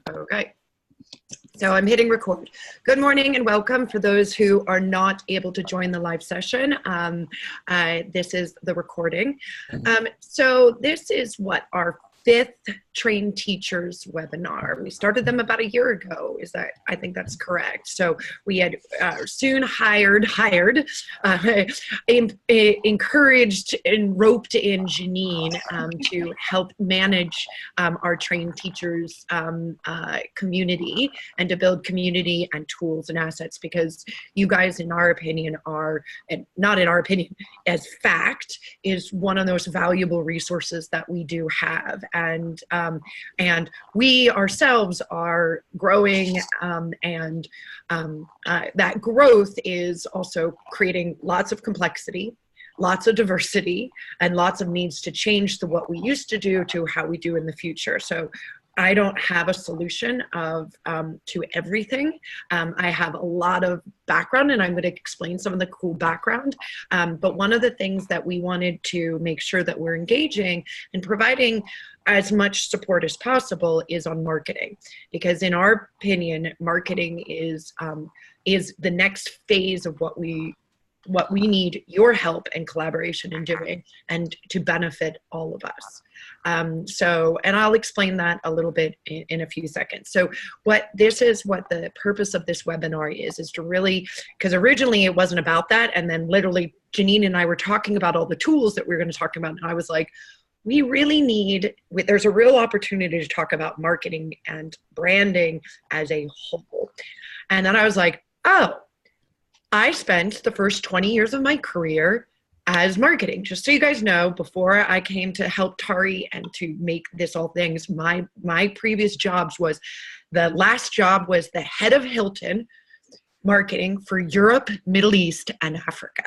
Okay, so I'm hitting record. Good morning and welcome for those who are not able to join the live session. This is the recording. So this is what our fifth Trained Teachers webinar. We started them about a year ago. I think that's correct. So we had soon encouraged and roped in Janine to help manage our Trained Teachers community and to build community and tools and assets, because you guys, in our opinion, and not in our opinion, as fact, is one of those valuable resources that we do have. And we ourselves are growing, and that growth is also creating lots of complexity, lots of diversity, and lots of needs to change to what we used to do to how we do in the future. So I don't have a solution to everything. I have a lot of background, and I'm going to explain some of the cool background. But one of the things that we wanted to make sure that we're engaging and providing as much support as possible is on marketing, because in our opinion, marketing is the next phase of what we need your help and collaboration in doing, and to benefit all of us. And I'll explain that a little bit in a few seconds. So what the purpose of this webinar is to really, because originally it wasn't about that, and then literally Janine and I were talking about all the tools that we were going to talk about, and I was like, there's a real opportunity to talk about marketing and branding as a whole. And then I was like, oh, I spent the first 20 years of my career as marketing. Just so you guys know, before I came to help Tari and to make this all things, my previous jobs the last job was the head of Hilton marketing for Europe, Middle East, and Africa.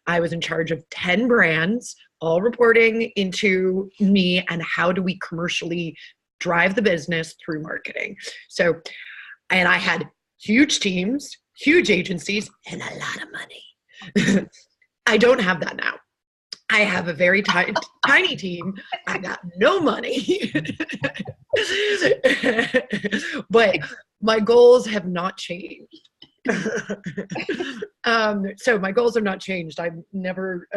I was in charge of 10 brands, all reporting into me, and how do we commercially drive the business through marketing. So, and I had huge teams, huge agencies, and a lot of money. I don't have that now. I have a very tiny team. I got no money. But my goals have not changed. So my goals have not changed. I've never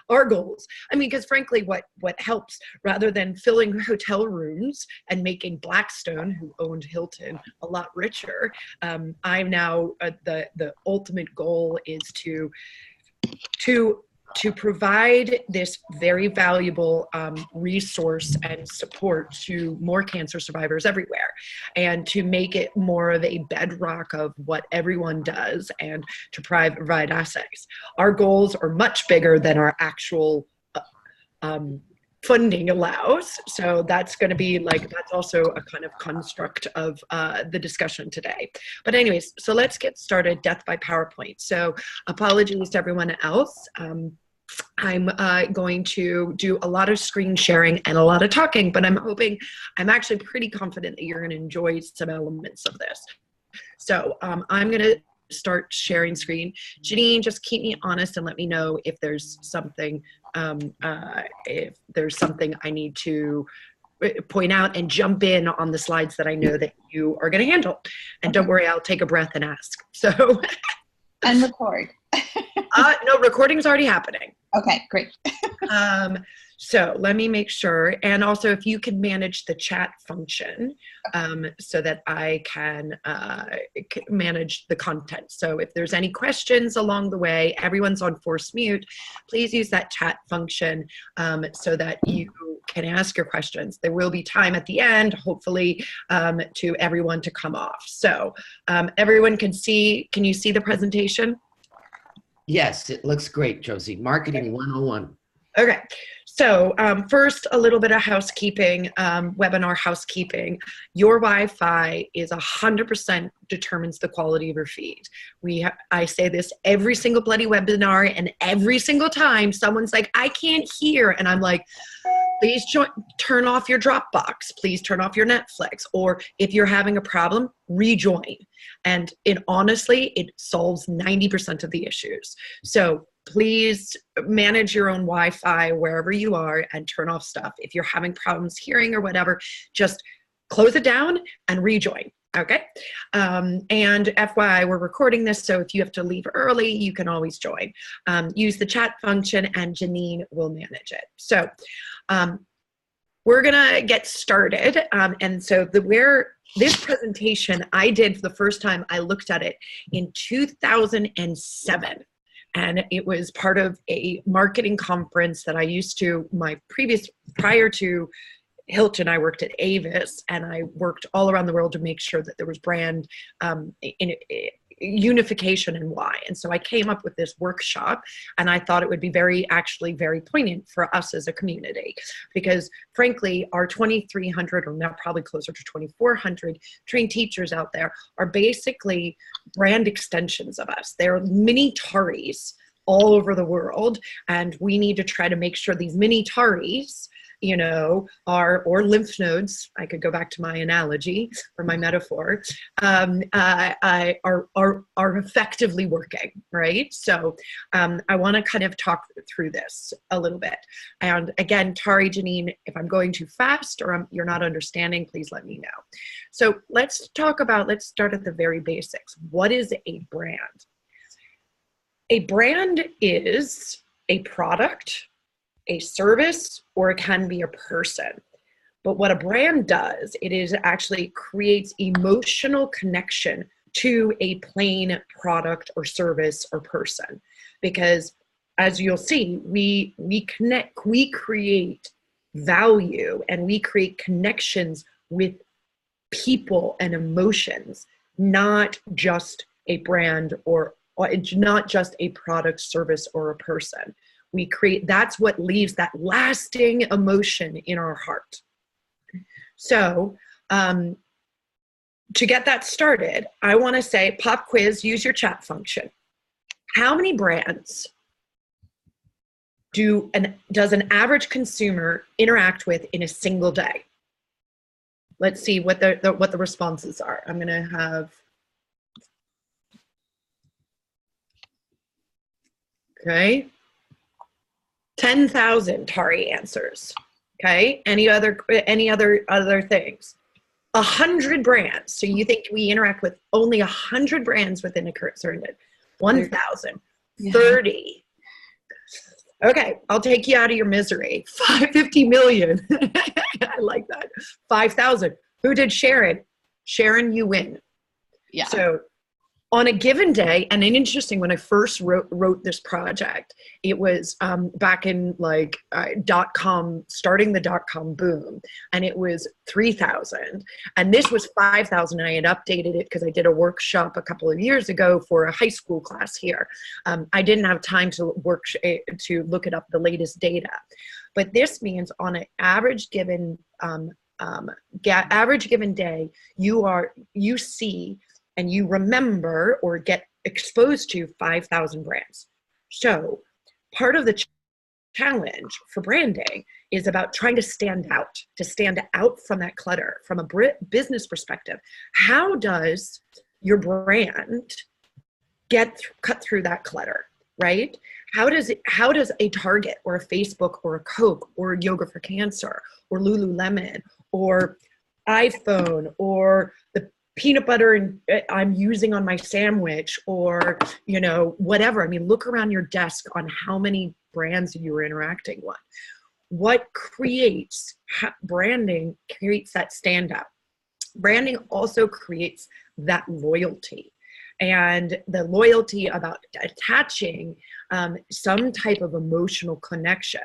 our goals. I mean, because frankly, what helps, rather than filling hotel rooms and making Blackstone, who owned Hilton, a lot richer, I'm now the ultimate goal is to provide this very valuable resource and support to more cancer survivors everywhere, and to make it more of a bedrock of what everyone does, and to provide assets. Our goals are much bigger than our actual funding allows. So that's going to be that's also a kind of construct of the discussion today. But anyways, so let's get started. Death by PowerPoint. So apologies to everyone else. I'm going to do a lot of screen sharing and a lot of talking, but I'm actually pretty confident that you're going to enjoy some elements of this. So I'm going to start sharing screen. Janine, just keep me honest and let me know if there's something I need to point out, and jump in on the slides that I know that you are going to handle. And don't worry, I'll take a breath and ask. So and record. No, recording's already happening. Okay, great. So let me make sure. And also, if you can manage the chat function so that I can manage the content. So if there's any questions along the way, everyone's on forced mute, please use that chat function so that you can ask your questions. There will be time at the end, hopefully, to everyone to come off. So everyone can you see the presentation? Yes, it looks great, Josie. Marketing 101. Okay, so first, a little bit of housekeeping, webinar housekeeping. Your Wi-Fi is 100% determines the quality of your feed. I say this every single bloody webinar, and every single time someone's like, I can't hear, and I'm like, please turn off your Dropbox, please turn off your Netflix, or if you're having a problem, rejoin. And honestly, it solves 90% of the issues. So please manage your own Wi-Fi wherever you are and turn off stuff. If you're having problems hearing or whatever, just close it down and rejoin. Okay. And FYI, we're recording this, so if you have to leave early, you can always join. Use the chat function and Janine will manage it. So we're gonna get started. And so this presentation I did for the first time, I looked at it in 2007. And it was part of a marketing conference that I used to, prior to Hilton, I worked at Avis, and I worked all around the world to make sure that there was brand unification and why. And so I came up with this workshop, and I thought it would be actually very poignant for us as a community, because frankly, our 2,300 or now probably closer to 2,400 trained teachers out there are basically brand extensions of us. They're mini Taris all over the world, and we need to try to make sure these mini Taris, or lymph nodes, I could go back to my analogy or my metaphor, are effectively working, right? So I want to kind of talk through this a little bit. And again, Tari, Janine, if I'm going too fast or you're not understanding, please let me know. So let's start at the very basics. What is a brand? A brand is a product, a service, or it can be a person. But what a brand does, it is actually creates emotional connection to a plain product or service or person. Because as you'll see, we create value, and we create connections with people and emotions, not just a brand or it's not just a product, service, or a person. That's what leaves that lasting emotion in our heart. So to get that started, I want to say, pop quiz, use your chat function. How many brands does an average consumer interact with in a single day? Let's see what the responses are. I'm going to have, okay. 10,000 Tari answers. Okay. Any other things? 100 brands. So you think we interact with only 100 brands within a certain 1,000, 30. Okay, I'll take you out of your misery. 50 million. I like that. 5,000. Who did Sharon? Sharon, you win. Yeah. So on a given day, and interesting, when I first wrote this project, it was back in .com, starting the .com boom, and it was 3,000, and this was 5,000, and I had updated it because I did a workshop a couple of years ago for a high school class here. I didn't have time to look it up, the latest data, but this means on an average given day, you see and you remember or get exposed to 5,000 brands. So part of the challenge for branding is about trying to stand out from that clutter. From a business perspective, how does your brand cut through that clutter, right? How does a Target or a Facebook or a Coke or Yoga4Cancer or Lululemon or iPhone or the peanut butter I'm using on my sandwich or, whatever. I mean, look around your desk on how many brands you are interacting with. What branding creates that standout. Branding also creates that loyalty, and the loyalty about attaching some type of emotional connection.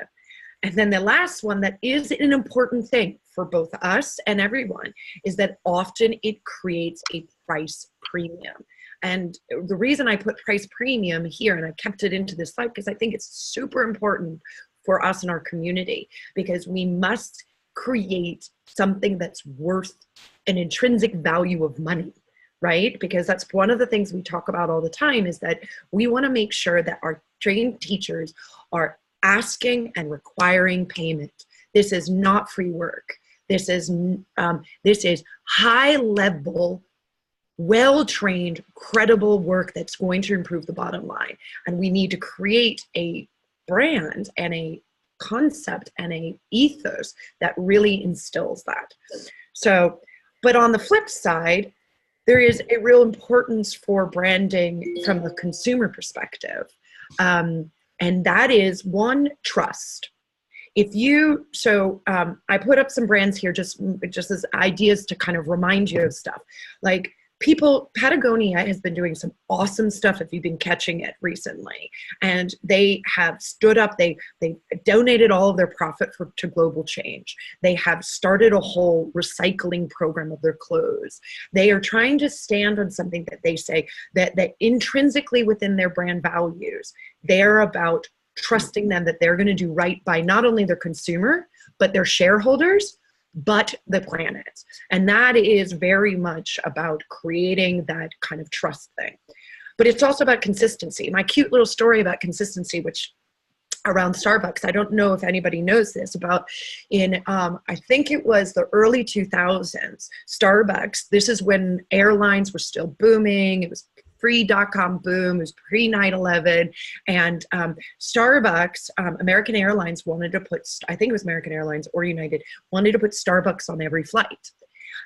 And then the last one that is an important thing for both us and everyone is that often it creates a price premium. And the reason I put price premium here, and I kept it into this slide, because I think it's super important for us in our community, because we must create something that's worth an intrinsic value of money, right? Because that's one of the things we talk about all the time, is that we want to make sure that our trained teachers are asking and requiring payment. This is not free work. This is high level, well-trained, credible work that's going to improve the bottom line. And we need to create a brand and a concept and a ethos that really instills that. So But on the flip side, there is a real importance for branding from the consumer perspective. And that is one, trust. If you, I put up some brands here just as ideas to kind of remind you of stuff. Like Patagonia has been doing some awesome stuff if you've been catching it recently. And they have stood up, they donated all of their profit to global change. They have started a whole recycling program of their clothes. They are trying to stand on something that they say that intrinsically within their brand values, they're about trusting them that they're going to do right by not only their consumer, but their shareholders, but the planet. And that is very much about creating that kind of trust thing. But it's also about consistency. My cute little story about consistency, which around Starbucks, I don't know if anybody knows this, about in, I think it was the early 2000s, Starbucks, this is when airlines were still booming. It was pre-dot-com boom, it was pre-9/11, and Starbucks, American Airlines wanted to put, I think it was American Airlines or United, wanted to put Starbucks on every flight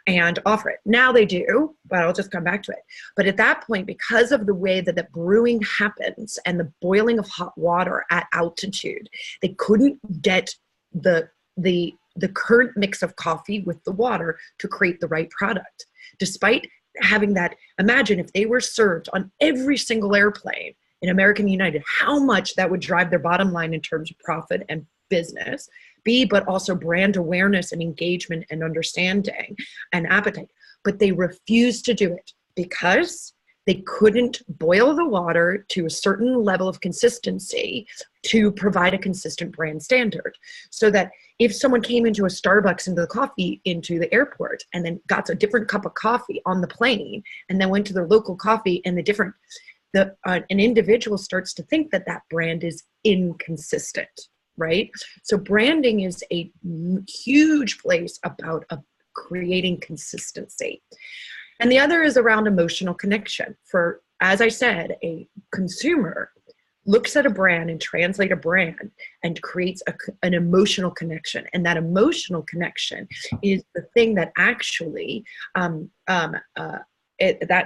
and offer it. Now they do, but I'll just come back to it. But at that point, because of the way that the brewing happens and the boiling of hot water at altitude, they couldn't get the current mix of coffee with the water to create the right product. Despite having that, imagine if they were served on every single airplane in American United, how much that would drive their bottom line in terms of profit and business, but also brand awareness and engagement and understanding and appetite. But they refused to do it because they couldn't boil the water to a certain level of consistency to provide a consistent brand standard. So that if someone came into a Starbucks into the airport and then got a different cup of coffee on the plane and then went to their local coffee and an individual starts to think that brand is inconsistent, right? So branding is a huge place about creating consistency. And the other is around emotional connection. For, as I said, a consumer looks at a brand and translates a brand and creates an emotional connection. And that emotional connection is the thing that actually, that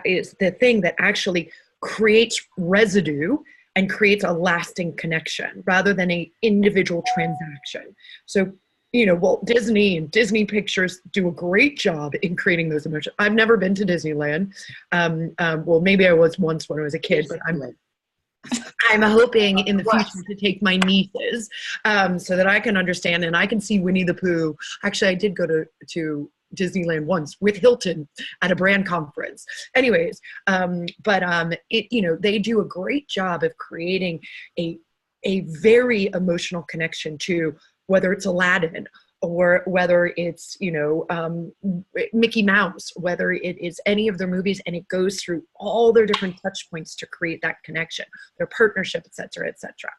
is the thing that actually creates residue and creates a lasting connection rather than an individual transaction. So, Walt Disney and Disney Pictures do a great job in creating those emotions. I've never been to Disneyland. Well, maybe I was once when I was a kid, but I'm hoping in the future to take my nieces so that I can understand and I can see Winnie the Pooh. Actually, I did go to Disneyland once with Hilton at a brand conference. Anyways, they do a great job of creating a very emotional connection to whether it's Aladdin or whether it's, Mickey Mouse, whether it is any of their movies, and it goes through all their different touch points to create that connection, their partnership, et cetera, et cetera.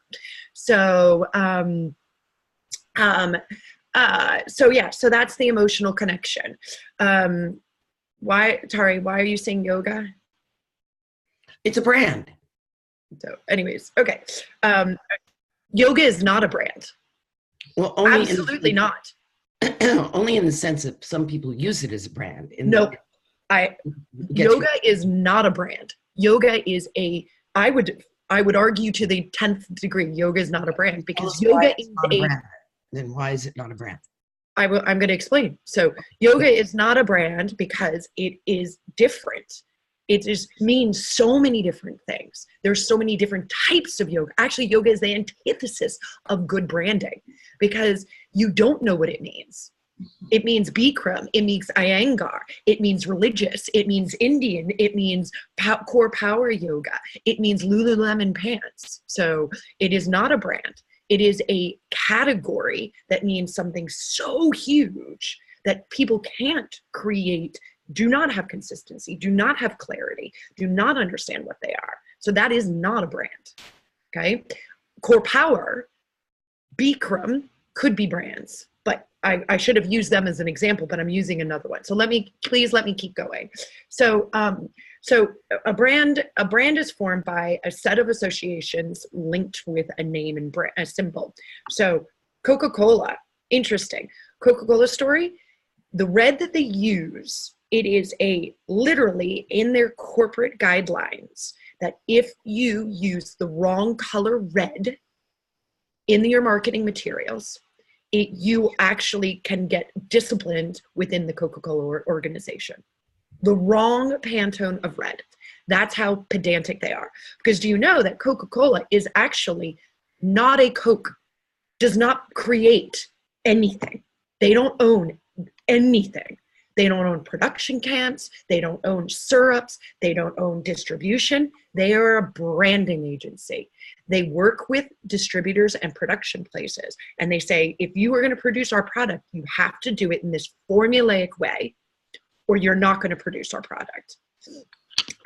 So, so that's the emotional connection. Tari, why are you saying yoga? It's a brand. So anyways, okay. Yoga is not a brand. Well, only absolutely not. Only in the sense that some people use it as a brand. Yoga is not a brand. Yoga is I would argue to the 10th degree, yoga is not a brand because yoga is a brand. Then why is it not a brand? I'm going to explain. So yoga is not a brand because it is different. It just means so many different things. There's so many different types of yoga. Actually, yoga is the antithesis of good branding because you don't know what it means. It means Bikram. It means Iyengar. It means religious. It means Indian. It means core power yoga. It means Lululemon pants. So it is not a brand. It is a category that means something so huge that people can't create, do not have consistency, do not have clarity, do not understand what they are. So that is not a brand, okay? Core power, Bikram could be brands, but I should have used them as an example, but I'm using another one. So please let me keep going. So a brand is formed by a set of associations linked with a name and a symbol. So Coca-Cola, interesting. Coca-Cola story, the red that they use it is literally in their corporate guidelines that if you use the wrong color red in your marketing materials, you actually can get disciplined within the Coca-Cola organization. The wrong Pantone of red. That's how pedantic they are. Because do you know that Coca-Cola is actually not a Coke, does not create anything. They don't own anything. They don't own production camps. They don't own syrups. They don't own distribution. They are a branding agency. They work with distributors and production places. And they say, if you are going to produce our product, you have to do it in this formulaic way, or you're not going to produce our product.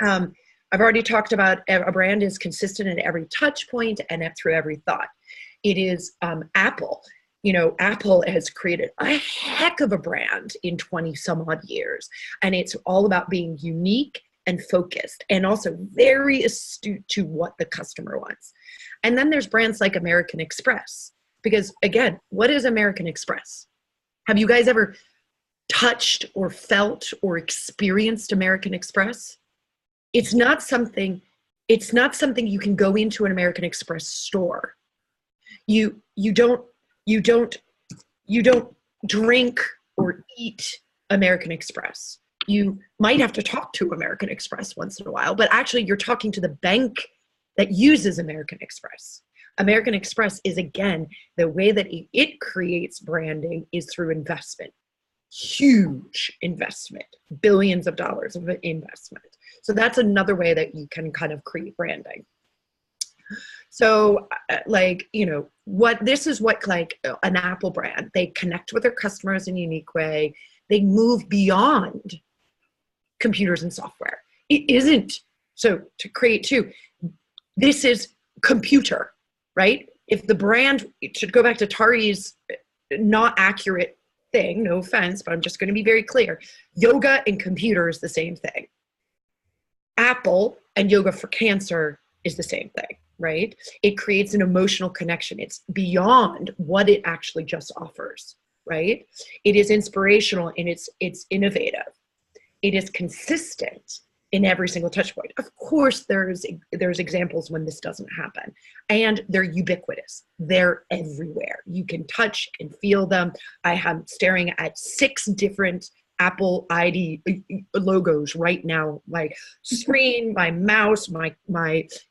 I've already talked about a brand is consistent at every touch point and through every thought. It is Apple. You know, Apple has created a heck of a brand in 20 some odd years. And it's all about being unique and focused and also very astute to what the customer wants. And then there's brands like American Express. Because again, what is American Express? Have you guys ever touched or felt or experienced American Express? It's not something you can go into an American Express store. You don't drink or eat American Express. You might have to talk to American Express once in a while, but actually you're talking to the bank that uses American Express. American Express is, again, the way that it creates branding is through investment. Huge investment, billions of dollars of investment. So that's another way that you can kind of create branding. So like, you know, this is what like an Apple brand, they connect with their customers in a unique way. They move beyond computers and software. It isn't, so to create this is computer, right? If the brand, it should go back to Tari's not accurate thing, no offense, but I'm just going to be very clear. Yoga and computer is the same thing. Apple and yoga4cancer is the same thing, right? It creates an emotional connection. It's beyond what it actually just offers, right? It is inspirational and it's innovative. It is consistent in every single touch point. Of course, there's examples when this doesn't happen, and they're ubiquitous. They're everywhere. You can touch and feel them. I am staring at 6 different Apple ID logos right now, my screen, my mouse, my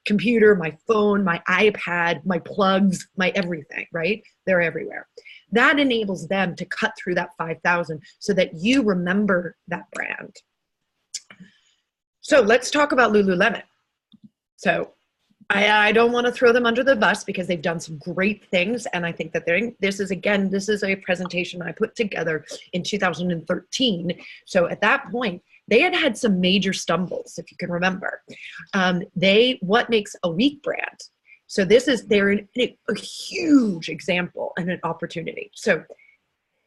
computer, my phone, my iPad, my plugs, my everything, right? They're everywhere. That enables them to cut through that 5,000 so that you remember that brand. So let's talk about Lululemon. So I don't want to throw them under the bus because they've done some great things. And I think that this is a presentation I put together in 2013. So at that point, they had some major stumbles, if you can remember. What makes a weak brand? So they're a huge example and an opportunity. So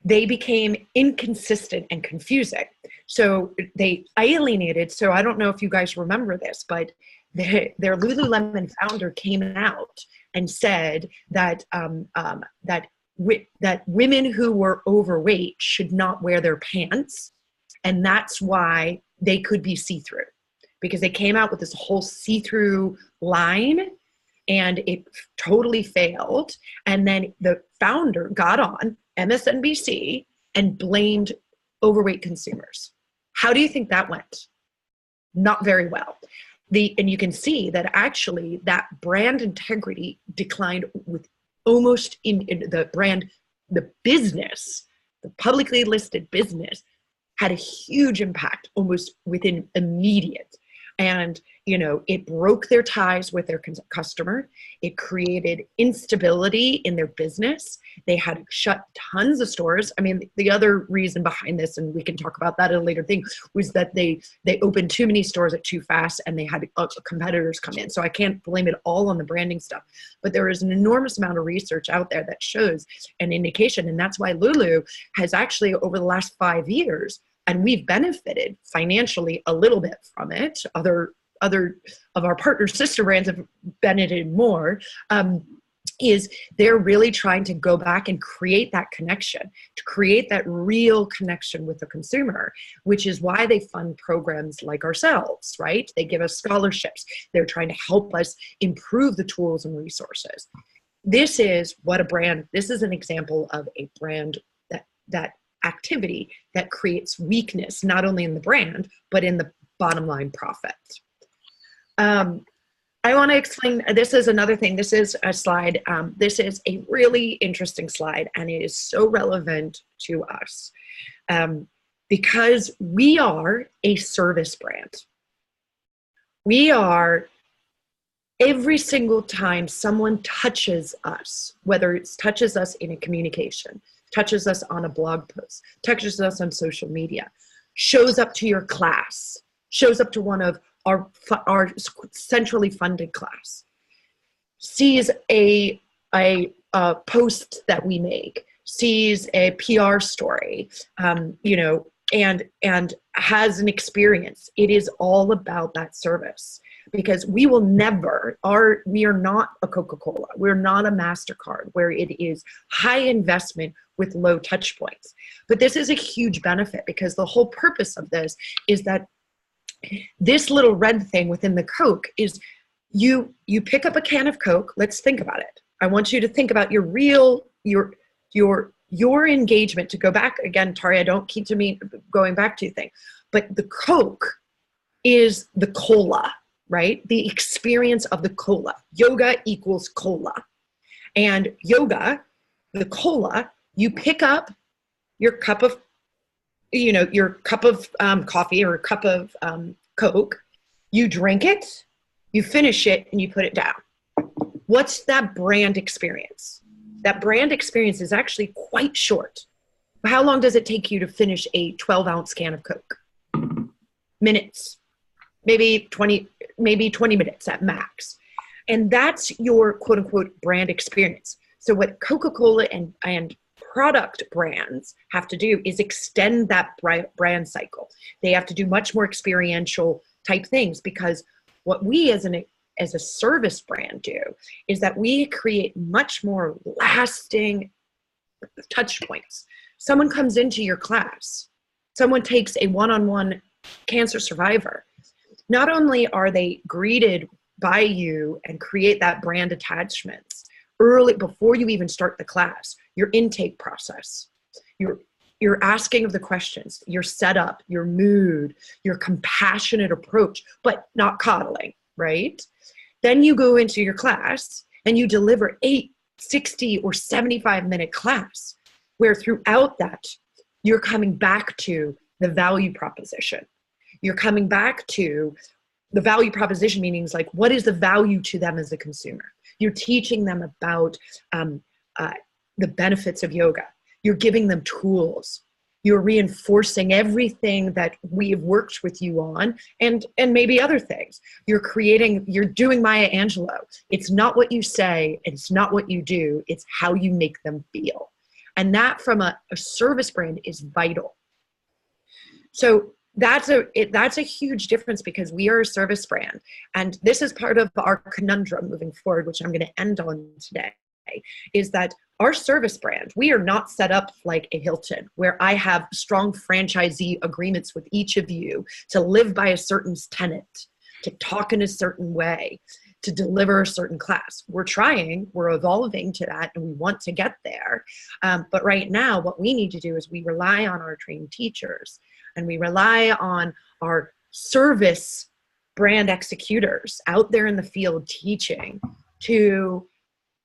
they became inconsistent and confusing. So they alienated. So I don't know if you guys remember this, but their Lululemon founder came out and said that that women who were overweight should not wear their pants, and that's why they could be see-through, because they came out with this whole see-through line, and it totally failed. And then the founder got on MSNBC and blamed overweight consumers. How do you think that went? Not very well. And you can see that actually that brand integrity declined with almost in the brand, the business, the publicly listed business had a huge impact almost within immediate. And, you know, it broke their ties with their customer. It created instability in their business. They had to shut tons of stores. I mean, the other reason behind this, and we can talk about that at a later thing, was that they opened too many stores at too fast, and they had competitors come in. So I can't blame it all on the branding stuff. But there is an enormous amount of research out there that shows an indication. And that's why Lulu has actually, over the last 5 years, and we've benefited financially a little bit from it. Other of our partner sister brands have benefited more. is they're really trying to go back and create that connection, to create that real connection with the consumer, which is why they fund programs like ourselves, right? They give us scholarships. They're trying to help us improve the tools and resources. This is an example of a brand that activity that creates weakness, not only in the brand, but in the bottom line profit. I want to explain, this is another thing. This is a slide. This is a really interesting slide, and it is so relevant to us because we are a service brand. We are, every single time someone touches us, whether it touches us in a communication, touches us on a blog post, touches us on social media, shows up to your class, shows up to one of our centrally funded class, sees a post that we make, sees a PR story, and has an experience. It is all about that service, because we will never, we are not a Coca-Cola, we're not a MasterCard, where it is high investment with low touch points. But this is a huge benefit, because the whole purpose of this is that this little red thing within the Coke is you pick up a can of Coke. Let's think about it. I want you to think about your engagement. To go back again, Tari, I don't keep to me going back to thing, but the Coke is the cola, right? The experience of the cola. Yoga equals cola. And yoga, the cola, you pick up your cup of coffee or a cup of Coke, you drink it, you finish it, and you put it down. What's that brand experience? That brand experience is actually quite short. How long does it take you to finish a 12-ounce can of Coke? Minutes, maybe 20 minutes at max. And that's your quote unquote brand experience. So what Coca-Cola and product brands have to do is extend that brand cycle. They have to do much more experiential type things, because what we as a service brand do is that we create much more lasting touch points. Someone comes into your class, someone takes a one-on-one cancer survivor. Not only are they greeted by you and create that brand attachments early, before you even start the class, your intake process, your asking of the questions, your setup, your mood, your compassionate approach, but not coddling, right? Then you go into your class and you deliver 60 or 75-minute class, where throughout that, you're coming back to the value proposition. You're coming back to the value proposition, meaning like, what is the value to them as a consumer? You're teaching them about the benefits of yoga. You're giving them tools. You're reinforcing everything that we've worked with you on, and maybe other things. You're doing Maya Angelou. It's not what you say, it's not what you do, it's how you make them feel. And that from a service brand is vital. So that's a huge difference, because we are a service brand. And this is part of our conundrum moving forward, which I'm going to end on today, is that our service brand, we are not set up like a Hilton, where I have strong franchisee agreements with each of you to live by a certain tenet, to talk in a certain way, to deliver a certain class. We're evolving to that, and we want to get there. But right now, what we need to do is we rely on our trained teachers, and we rely on our service brand executors out there in the field teaching to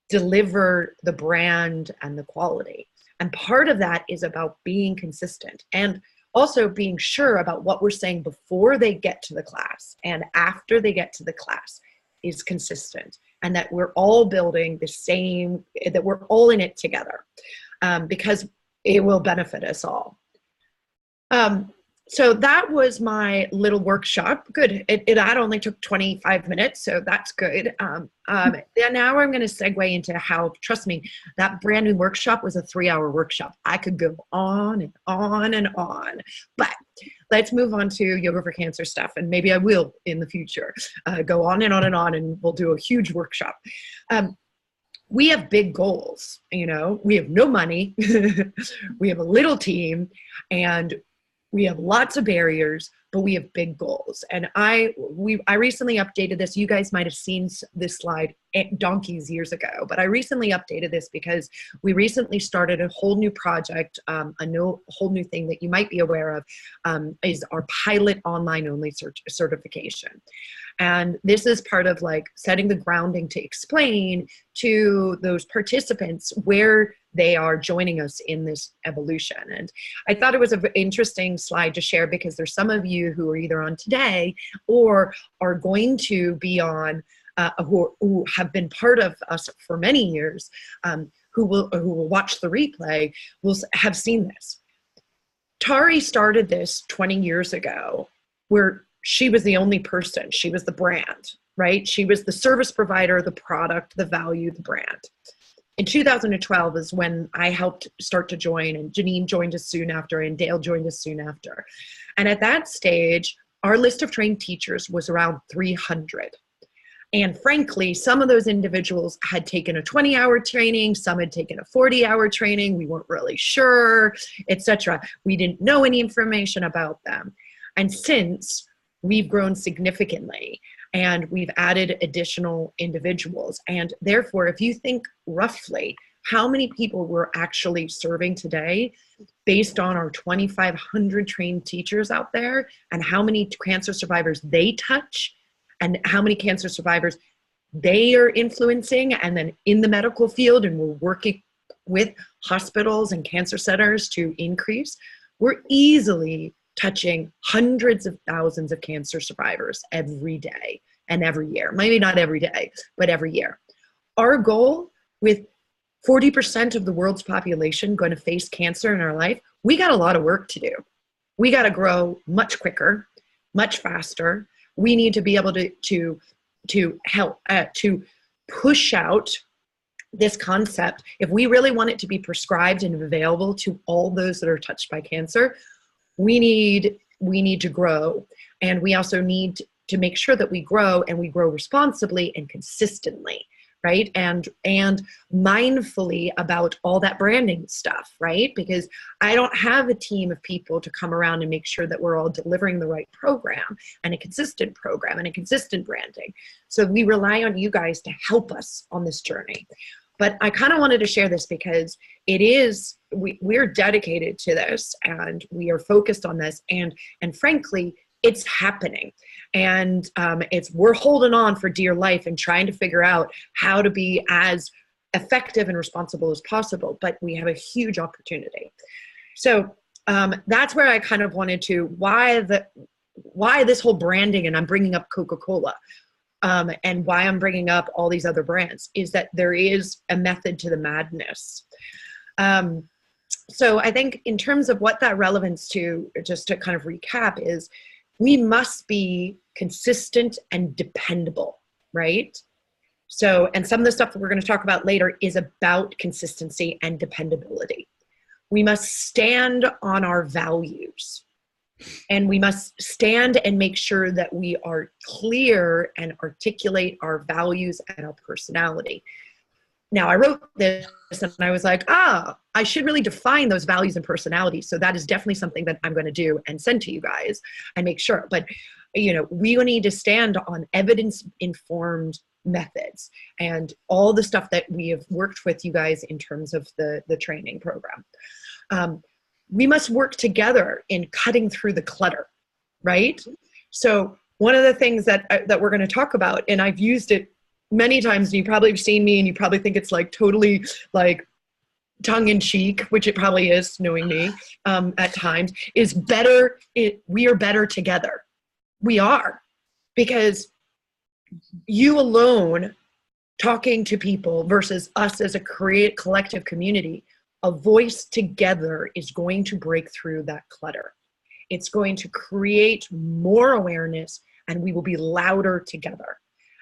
deliver the brand and the quality. And part of that is about being consistent, and also being sure about what we're saying before they get to the class and after they get to the class is consistent, and that we're all building the same, that we're all in it together, because it will benefit us all. So that was my little workshop. Good. It only took 25 minutes, so that's good. Now I'm going to segue into how, trust me, that brand new workshop was a 3-hour workshop. I could go on and on and on, but let's move on to Yoga for Cancer stuff, and maybe I will in the future go on and on and on, and we'll do a huge workshop. we have big goals. You know, we have no money, we have a little team, and we have lots of barriers, but we have big goals. And I recently updated this. You guys might have seen this slide donkeys years ago, but I recently updated this because we recently started a whole new project, whole new thing that you might be aware of, is our pilot online only certification. And this is part of like setting the grounding to explain to those participants where they are joining us in this evolution. And I thought it was an interesting slide to share because there's some of you who are either on today or are going to be on, who have been part of us for many years, who will watch the replay, will have seen this. Tari started this 20 years ago where she was the only person. She was the brand, right? She was the service provider, the product, the value, the brand. In 2012 is when I helped start to join, and Janine joined us soon after, and Dale joined us soon after. And at that stage, our list of trained teachers was around 300. And frankly, some of those individuals had taken a 20-hour training, some had taken a 40-hour training, we weren't really sure, etc. We didn't know any information about them. And since, we've grown significantly and we've added additional individuals. And therefore, if you think roughly how many people we're actually serving today based on our 2,500 trained teachers out there and how many cancer survivors they touch and how many cancer survivors they are influencing, and then in the medical field, and we're working with hospitals and cancer centers to increase, we're easily touching hundreds of thousands of cancer survivors every day and every year. Maybe not every day, but every year. Our goal, with 40% of the world's population going to face cancer in our life, we got a lot of work to do. We got to grow much quicker, much faster. We need to be able to help to push out this concept. If we really want it to be prescribed and available to all those that are touched by cancer, we need to grow. And we also need to make sure that we grow, and we grow responsibly and consistently, right? And mindfully about all that branding stuff, right? Because I don't have a team of people to come around and make sure that we're all delivering the right program and a consistent program and a consistent branding. So we rely on you guys to help us on this journey. But I kind of wanted to share this because it is, we're dedicated to this and we are focused on this, and frankly, it's happening. And we're holding on for dear life and trying to figure out how to be as effective and responsible as possible, but we have a huge opportunity. So that's where I kind of wanted to, why this whole branding, and I'm bringing up Coca-Cola. And why I'm bringing up all these other brands is that there is a method to the madness. So I think in terms of what that relevance to, just to kind of recap, is we must be consistent and dependable, right? So, and some of the stuff that we're going to talk about later is about consistency and dependability. We must stand on our values. And we must stand and make sure that we are clear and articulate our values and our personality. Now, I wrote this and I was like, I should really define those values and personalities. So that is definitely something that I'm going to do and send to you guys and make sure. But, you know, we need to stand on evidence-informed methods and all the stuff that we have worked with you guys in terms of the training program. We must work together in cutting through the clutter, right? So one of the things that we're going to talk about, and I've used it many times, and you probably have seen me and you probably think it's like totally like tongue-in-cheek, which it probably is, knowing me at times, is better. We are better together. We are, because you alone talking to people versus us as a collective community, a voice together is going to break through that clutter. It's going to create more awareness, and we will be louder together.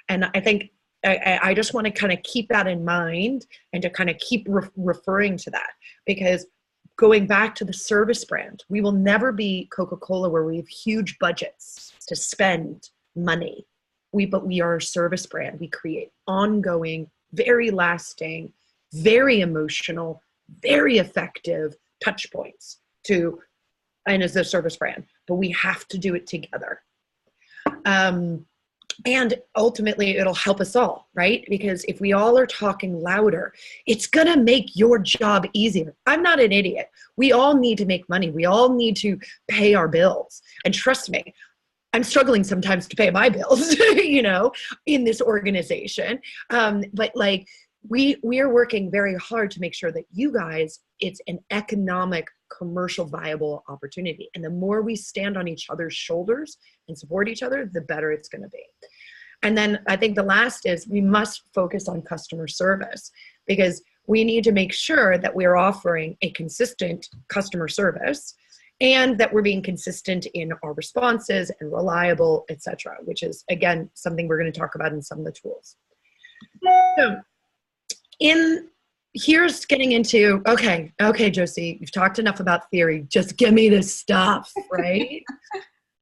And I think I just want to kind of keep that in mind and to kind of keep referring to that, because going back to the service brand, we will never be Coca-Cola where we have huge budgets to spend money. But we are a service brand. We create ongoing very lasting, very emotional, very effective touch points to, and as a service brand, but we have to do it together. And ultimately it'll help us all, right? Because if we all are talking louder, it's gonna make your job easier. I'm not an idiot. We all need to make money. We all need to pay our bills. And trust me, I'm struggling sometimes to pay my bills, you know, in this organization. But like, we are working very hard to make sure that you guys, it's an economic, commercial viable opportunity. And the more we stand on each other's shoulders and support each other, the better it's going to be. And then I think the last is we must focus on customer service, because we need to make sure that we're offering a consistent customer service and that we're being consistent in our responses and reliable, et cetera, which is, again, something we're going to talk about in some of the tools. So here's getting into, okay, Josie, you've talked enough about theory. Just give me the stuff, right?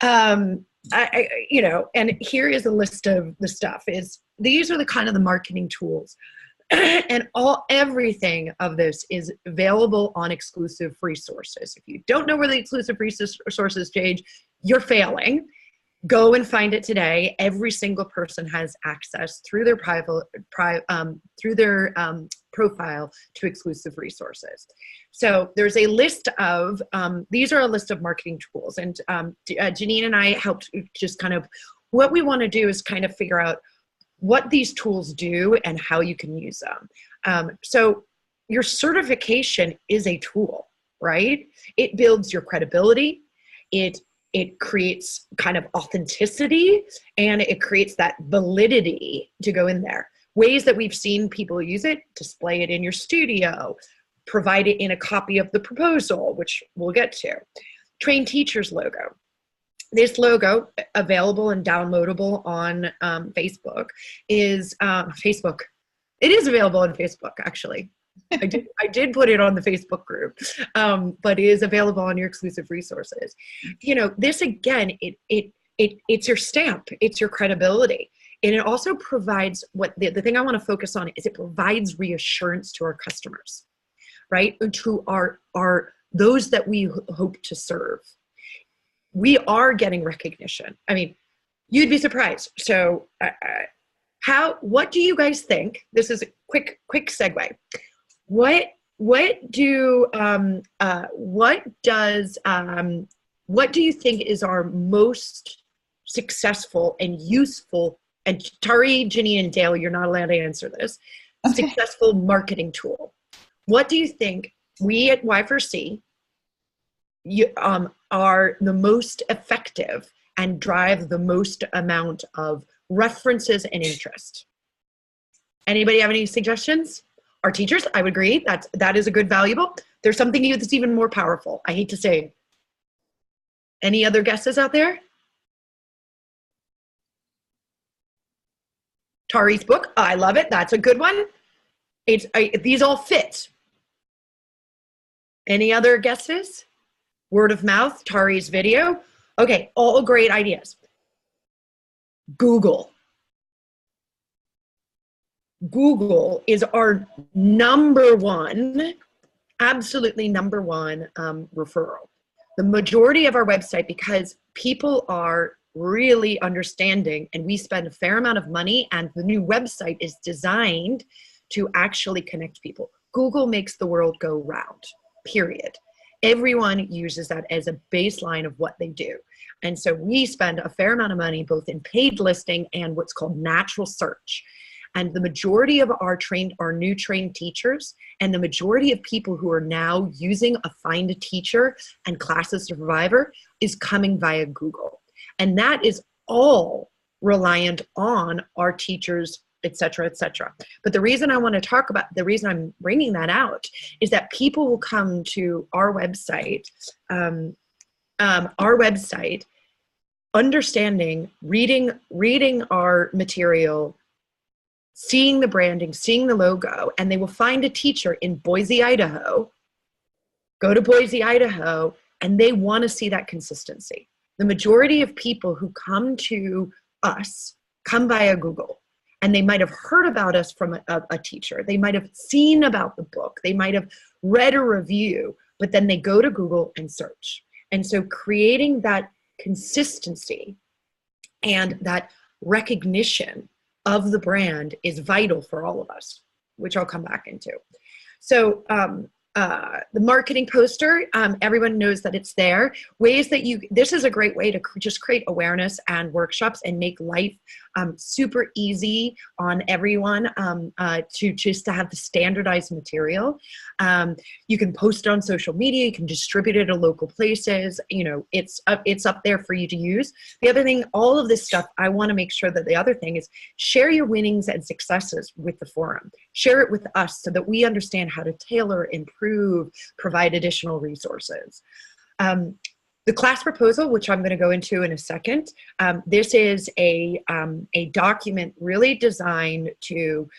You know, and here is a list of the stuff. These are the kind of the marketing tools, and everything of this is available on exclusive resources. If you don't know where the exclusive resources page, you're failing. Go and find it today. Every single person has access through their profile to exclusive resources. So there's a list of, these are a list of marketing tools. And Janine and I helped just kind of, what we want to do is kind of figure out what these tools do and how you can use them. So your certification is a tool, right? It builds your credibility. It creates kind of authenticity, and it creates that validity to go in there. Ways that we've seen people use it: display it in your studio, provide it in a copy of the proposal, which we'll get to. Trained Teachers logo. This logo, available and downloadable on Facebook, is Facebook. It is available on Facebook, actually. I did put it on the Facebook group, but it is available on your exclusive resources. You know, this again, it's your stamp, it's your credibility. And it also provides the thing I want to focus on is it provides reassurance to our customers, right? To those that we hope to serve. We are getting recognition. I mean, you'd be surprised. So what do you guys think? This is a quick segue. What do you think is our most successful and useful, and Tari, Ginny, and Dale, you're not allowed to answer this, okay, successful marketing tool? What do you think we at Y4C are the most effective and drive the most amount of references and interest? Anybody have any suggestions? Our teachers, I would agree, that is a good valuable. There's something that's even more powerful. I hate to say it. Any other guesses out there? Tari's book, I love it. That's a good one. These all fit. Any other guesses? Word of mouth, Tari's video. Okay, all great ideas. Google. Google is our number one, absolutely number one referral. The majority of our website, because people are really understanding and we spend a fair amount of money, and the new website is designed to actually connect people. Google makes the world go round, period. Everyone uses that as a baseline of what they do. And so we spend a fair amount of money both in paid listing and what's called natural search. And the majority of our new trained teachers, and the majority of people who are now using a Find a Teacher and Classes Survivor is coming via Google. And that is all reliant on our teachers, et cetera, et cetera. But the reason I want to talk about, the reason I'm bringing that out is that people will come to our website, understanding, reading our material, seeing the branding, seeing the logo, and they will find a teacher in Boise, Idaho, go to Boise, Idaho, and they want to see that consistency. The majority of people who come to us come via Google. and they might have heard about us from a teacher. They might have seen about the book. They might have read a review, but then they go to Google and search. And so creating that consistency and that recognition of the brand is vital for all of us, which I'll come back into. So the marketing poster, everyone knows that it's there. Ways that this is a great way to just create awareness and workshops and make life super easy on everyone to have the standardized material. You can post it on social media, you can distribute it to local places, you know, it's up there for you to use. The other thing, all of this stuff, I wanna make sure that the other thing is share your winnings and successes with the forum. Share it with us so that we understand how to tailor, improve, provide additional resources. The class proposal, which I'm going to go into in a second, this is a document really designed to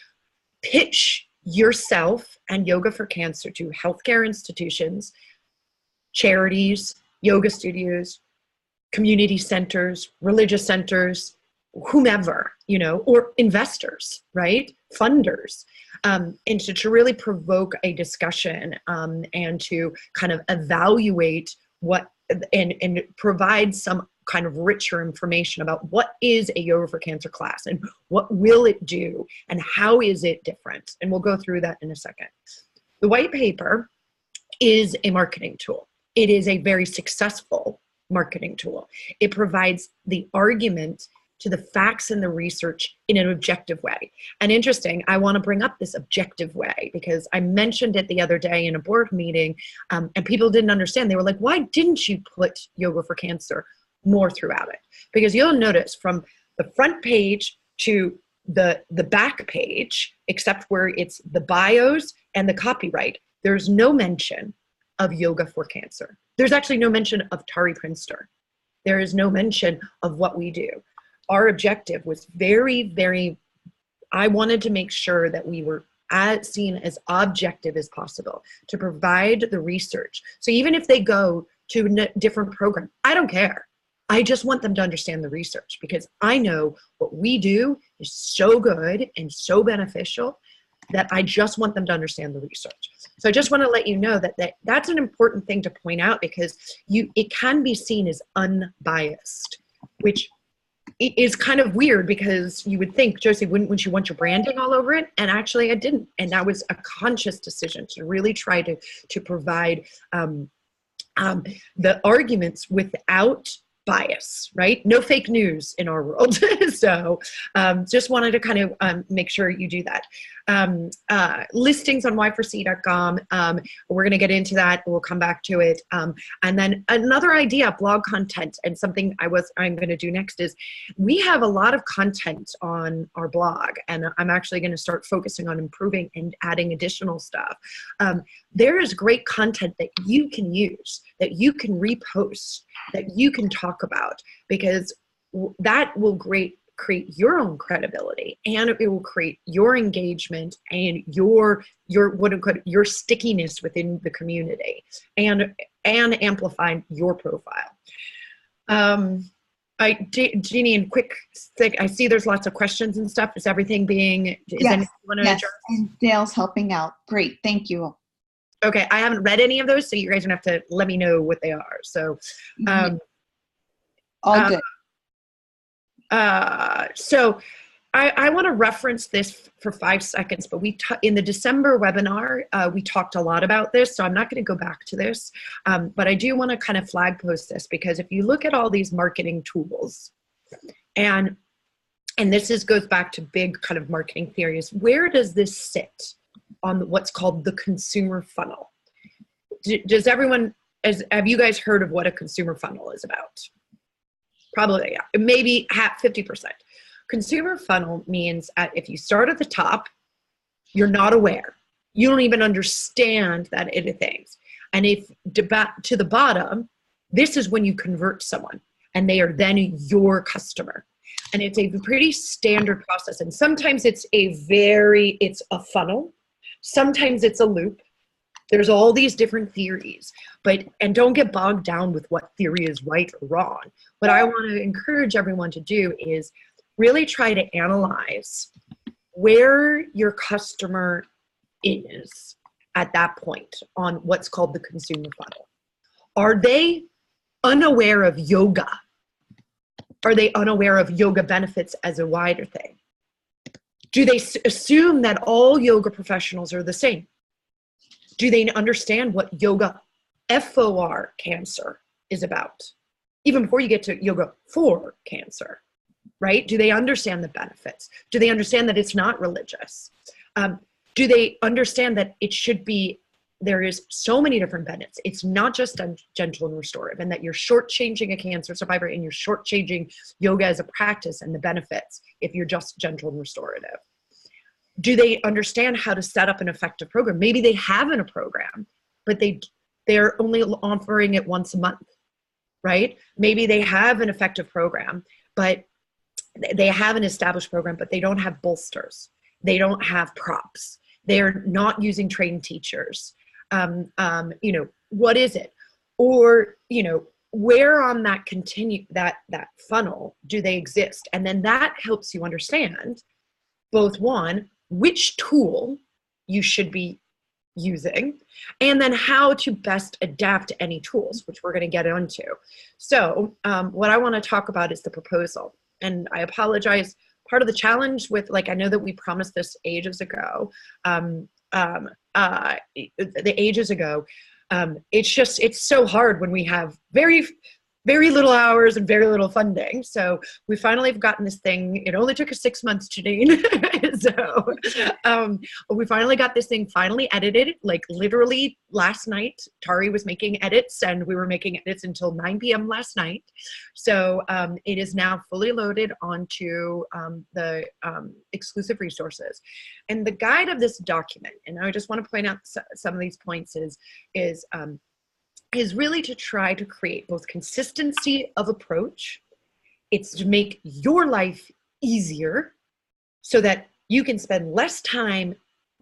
pitch yourself and Yoga for Cancer to healthcare institutions, charities, yoga studios, community centers, religious centers, whomever, you know, or investors, right? Funders, and to really provoke a discussion and to kind of evaluate what and provide some kind of richer information about what is a Yoga for Cancer class and what will it do and how is it different. And we'll go through that in a second. The white paper is a marketing tool. It is a very successful marketing tool. It provides the argument to the facts and the research in an objective way. And interesting, I want to bring up this objective way because I mentioned it the other day in a board meeting and people didn't understand. They were like, why didn't you put Yoga for Cancer more throughout it? Because you'll notice from the front page to the back page, except where it's the bios and the copyright, there's no mention of Yoga for Cancer. There's actually no mention of Tari Prinster. There is no mention of what we do. Our objective was very, I wanted to make sure that we were seen as objective as possible to provide the research. So even if they go to a different program, I don't care. I just want them to understand the research because I know what we do is so good and so beneficial that I just want them to understand the research. So I just want to let you know that that's an important thing to point out because it can be seen as unbiased, which is kind of weird because you would think, Josie, wouldn't you want your branding all over it? And actually I didn't. And that was a conscious decision to really try to provide the arguments without bias, right? No fake news in our world. So just wanted to kind of make sure you do that. Listings on y4c.com. We're going to get into that. We'll come back to it. And then another idea, blog content, and something I'm going to do next is we have a lot of content on our blog, and I'm actually going to start focusing on improving and adding additional stuff. There is great content that you can use, that you can repost, that you can talk about, because that will create your own credibility, and it will create your engagement and your stickiness within the community, and amplify your profile. Jeannie, in quick, I see there's lots of questions and stuff. Is everything being? Yes, and Dale's helping out. Great, thank you. Okay, I haven't read any of those, so you guys are gonna have to let me know what they are. So, all good. So I want to reference this for 5 seconds, but in the December webinar, we talked a lot about this, so I'm not going to go back to this, but I do want to kind of flag post this, because if you look at all these marketing tools, and this goes back to big kind of marketing theories, where does this sit on what's called the consumer funnel? Have you guys heard of what a consumer funnel is about? Probably, yeah. Maybe 50%. Consumer funnel means if you start at the top, you're not aware. You don't even understand that it is things. And if to the bottom, this is when you convert someone, and they are then your customer. And it's a pretty standard process. And sometimes it's a funnel. Sometimes it's a loop. There's all these different theories, and don't get bogged down with what theory is right or wrong. What I want to encourage everyone to do is really try to analyze where your customer is at that point on what's called the consumer funnel. Are they unaware of yoga? Are they unaware of yoga benefits as a wider thing? Do they assume that all yoga professionals are the same? Do they understand what yoga for cancer is about? Even before you get to yoga for cancer, right? Do they understand the benefits? Do they understand that it's not religious? Do they understand that it should be, there is so many different benefits. It's not just gentle and restorative, and that you're shortchanging a cancer survivor and you're shortchanging yoga as a practice and the benefits if you're just gentle and restorative. Do they understand how to set up an effective program? Maybe they have a program, but they're only offering it once a month, right? Maybe they have an effective program, but they have an established program, but they don't have bolsters. They don't have props. They're not using trained teachers. What is it? Or, where on that that funnel do they exist? And then that helps you understand both, one, which tool you should be using, and then how to best adapt any tools, which we're going to get into. So what I want to talk about is the proposal. And I apologize. Part of the challenge with, I know that we promised this ages ago, it's so hard when we have very, very little hours and very little funding. So we finally have gotten this thing. It only took us 6 months, Janine. So we finally got this thing finally edited, literally last night. Tari was making edits and we were making edits until 9 p.m. last night. So it is now fully loaded onto the exclusive resources. And the guide of this document, and I just want to point out some of these points, is really to try to create both consistency of approach. It's to make your life easier so that you can spend less time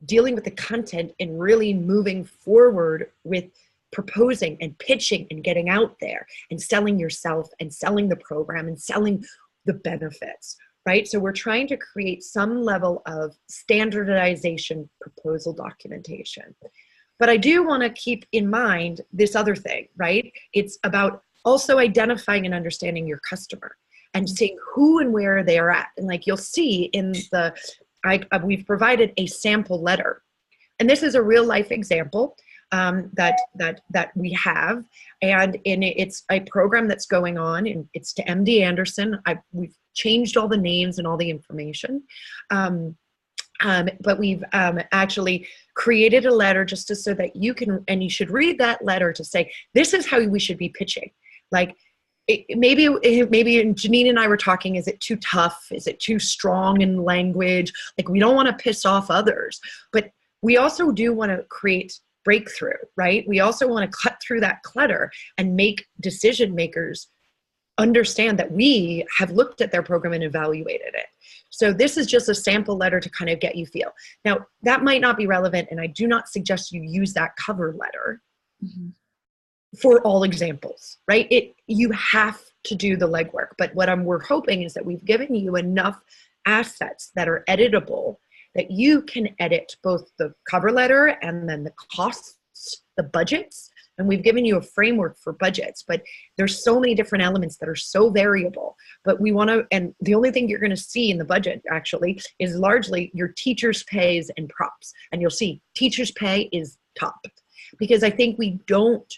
dealing with the content and really moving forward with proposing and pitching and getting out there and selling yourself and selling the program and selling the benefits, right? So we're trying to create some level of standardization proposal documentation. But I do want to keep in mind this other thing, right? It's about also identifying and understanding your customer and seeing who and where they are at. And you'll see in we've provided a sample letter. And this is a real life example that we have. And it's a program that's going on, and it's to MD Anderson. We've changed all the names and all the information. But we've actually created a letter just so that you can, and you should read that letter to say, this is how we should be pitching. Maybe Janine and I were talking, is it too tough? Is it too strong in language? We don't want to piss off others, but we also do want to create breakthrough, right? We also want to cut through that clutter and make decision makers understand that we have looked at their program and evaluated it. So this is just a sample letter to kind of get you feel. Now, that might not be relevant, and I do not suggest you use that cover letter for all examples, right? You have to do the legwork. But what we're hoping is that we've given you enough assets that are editable that you can edit both the cover letter and then the costs, the budgets. And we've given you a framework for budgets, but there's so many different elements that are so variable. But we want to, and the only thing you're going to see in the budget actually is largely your teachers' pays and props. And you'll see teachers' pay is top, because I think we don't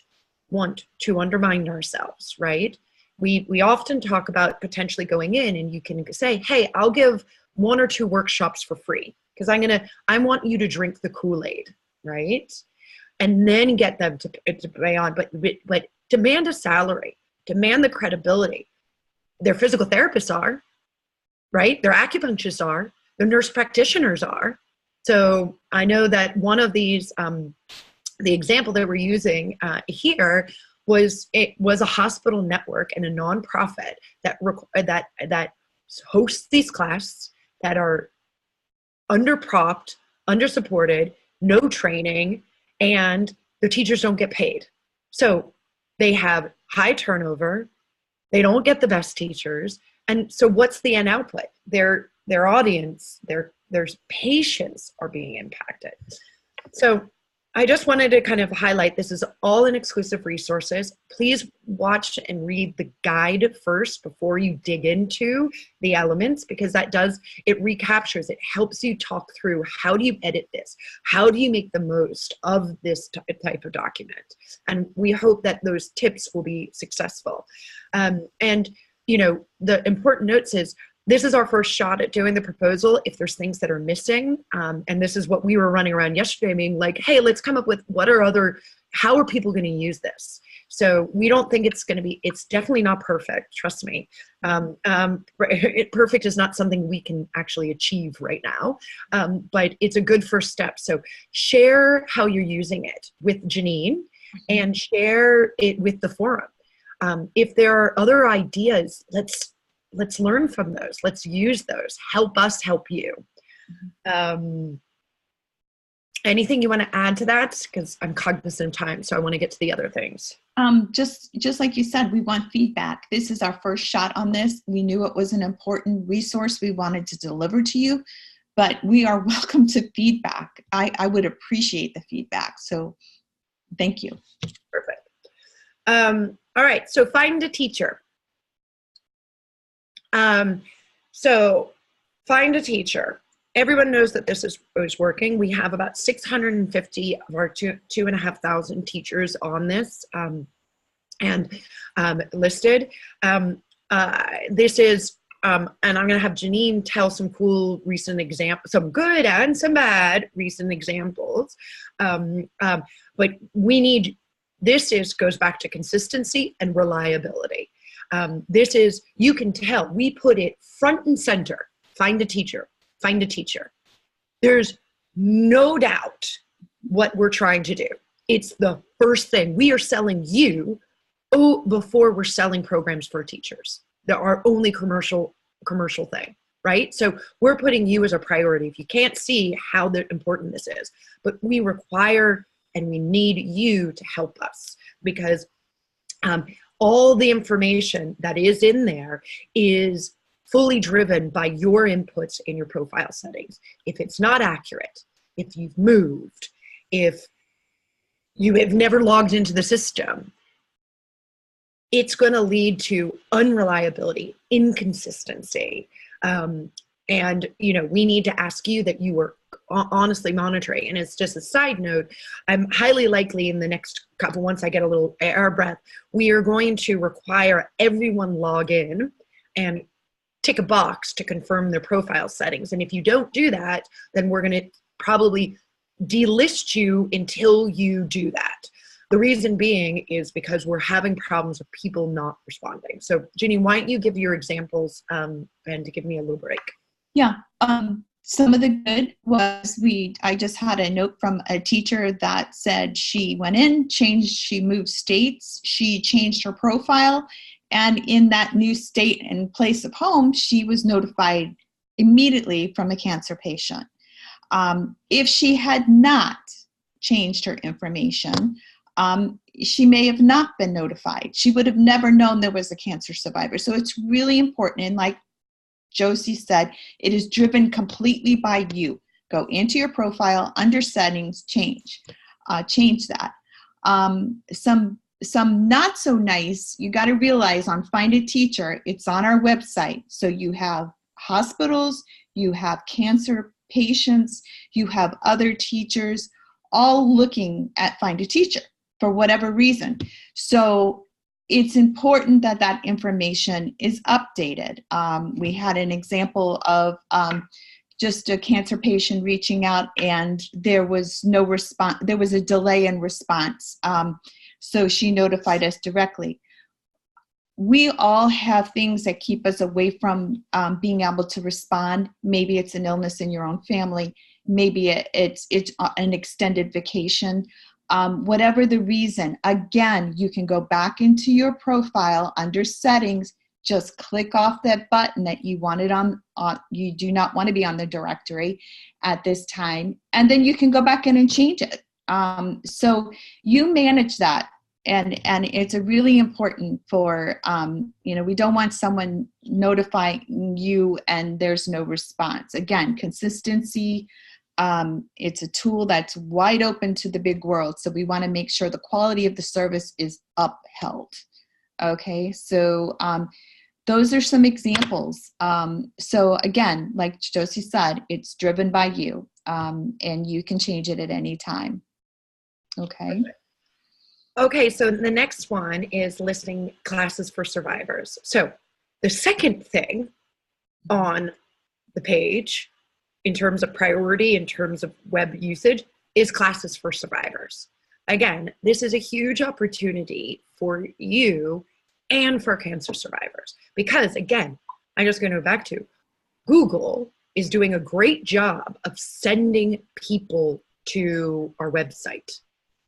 want to undermine ourselves, right? We often talk about potentially going in and you can say, hey, I'll give 1 or 2 workshops for free because I want you to drink the Kool-Aid, right? And then get them to pay on, but demand a salary, demand the credibility. Their physical therapists are, right? Their acupuncturists are, their nurse practitioners are. So I know that one of these, the example that we're using here was a hospital network and a nonprofit that hosts these classes that are underpropped, undersupported, no training, and their teachers don't get paid. So they have high turnover, they don't get the best teachers, and so what's the end output? Their audience, their There's patients are being impacted. So I just wanted to kind of highlight, this is all in exclusive resources. Please watch and read the guide first before you dig into the elements, because it recaptures, it helps you talk through, how do you edit this? How do you make the most of this type of document? And we hope that those tips will be successful. And the important notes is, this is our first shot at doing the proposal. If there's things that are missing, and this is what we were running around yesterday, being like, hey, let's come up with how are people going to use this? So we don't think it's definitely not perfect, trust me. Perfect is not something we can actually achieve right now, but it's a good first step. So share how you're using it with Janine and share it with the forum. If there are other ideas, let's learn from those. Let's use those. Help us help you. Anything you want to add to that? Because I'm cognizant of time, so I want to get to the other things. Just like you said, we want feedback. This is our first shot on this. We knew it was an important resource we wanted to deliver to you, but we are welcome to feedback. I would appreciate the feedback. So thank you. Perfect. All right, so find a teacher. So find a teacher. Everyone knows that this is working. We have about 650 of our 2,500 teachers on this and listed. This is, and I'm going to have Janine tell some cool recent examples, some good and some bad recent examples. But goes back to consistency and reliability. You can tell, we put it front and center. Find a teacher, find a teacher. There's no doubt what we're trying to do. It's the first thing. We are selling you before we're selling programs for teachers. They're our only commercial thing, right? So we're putting you as a priority. If you can't see how important this is, but we require and we need you to help us, because all the information that is in there is fully driven by your inputs in your profile settings. If it's not accurate, if you've moved, if you have never logged into the system, it's going to lead to unreliability, inconsistency. And, we need to ask you that you are honestly monitoring. And it's just a side note, I'm highly likely in the next couple, once I get a little air breath, we are going to require everyone log in and tick a box to confirm their profile settings. And if you don't do that, then we're going to probably delist you until you do that. The reason being is because we're having problems with people not responding. So Ginny, why don't you give your examples and to give me a little break? Yeah. Some of the good was I just had a note from a teacher that said she went in, she moved states, she changed her profile, and in that new state and place of home, she was notified immediately from a cancer patient. If she had not changed her information, she may have not been notified. She would have never known there was a cancer survivor. So it's really important. And like Josie said, it is driven completely by you. Go into your profile, under settings, change that. Some not so nice, you got to realize on Find a Teacher, it's on our website. So you have hospitals, you have cancer patients, you have other teachers, all looking at Find a Teacher for whatever reason. So it's important that that information is updated. We had an example of just a cancer patient reaching out and there was no response. There was a delay in response. So she notified us directly. We all have things that keep us away from being able to respond. Maybe it's an illness in your own family. Maybe it's an extended vacation. Whatever the reason, again, you can go back into your profile under settings, just click off that button that you wanted on, you do not want to be on the directory at this time, and then you can go back in and change it. So you manage that and it's a really important for, we don't want someone notifying you and there's no response. Again, consistency, it's a tool that's wide open to the big world. So we want to make sure the quality of the service is upheld. Okay, so those are some examples. So again, like Josie said, it's driven by you, and you can change it at any time. Okay. Okay, so the next one is listing classes for survivors. So the second thing on the page in terms of priority, in terms of web usage, is classes for survivors. Again, this is a huge opportunity for you and for cancer survivors. Because again, I'm just going to go back to Google is doing a great job of sending people to our website.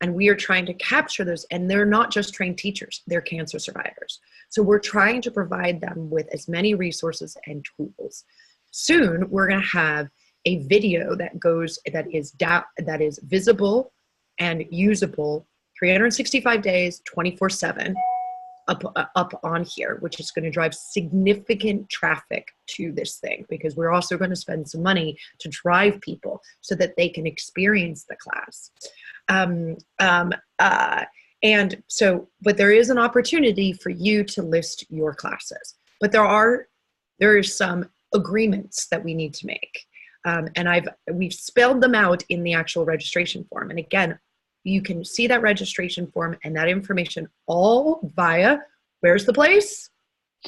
And we are trying to capture those, and they're not just trained teachers, they're cancer survivors. So we're trying to provide them with as many resources and tools. Soon, we're gonna have a video that is visible and usable 365 days, 24/7 up on here, which is gonna drive significant traffic to this thing, because we're also gonna spend some money to drive people so that they can experience the class. But there is an opportunity for you to list your classes, but there are some agreements that we need to make. And we've spelled them out in the actual registration form. And again, you can see that registration form and that information all via, where's the place?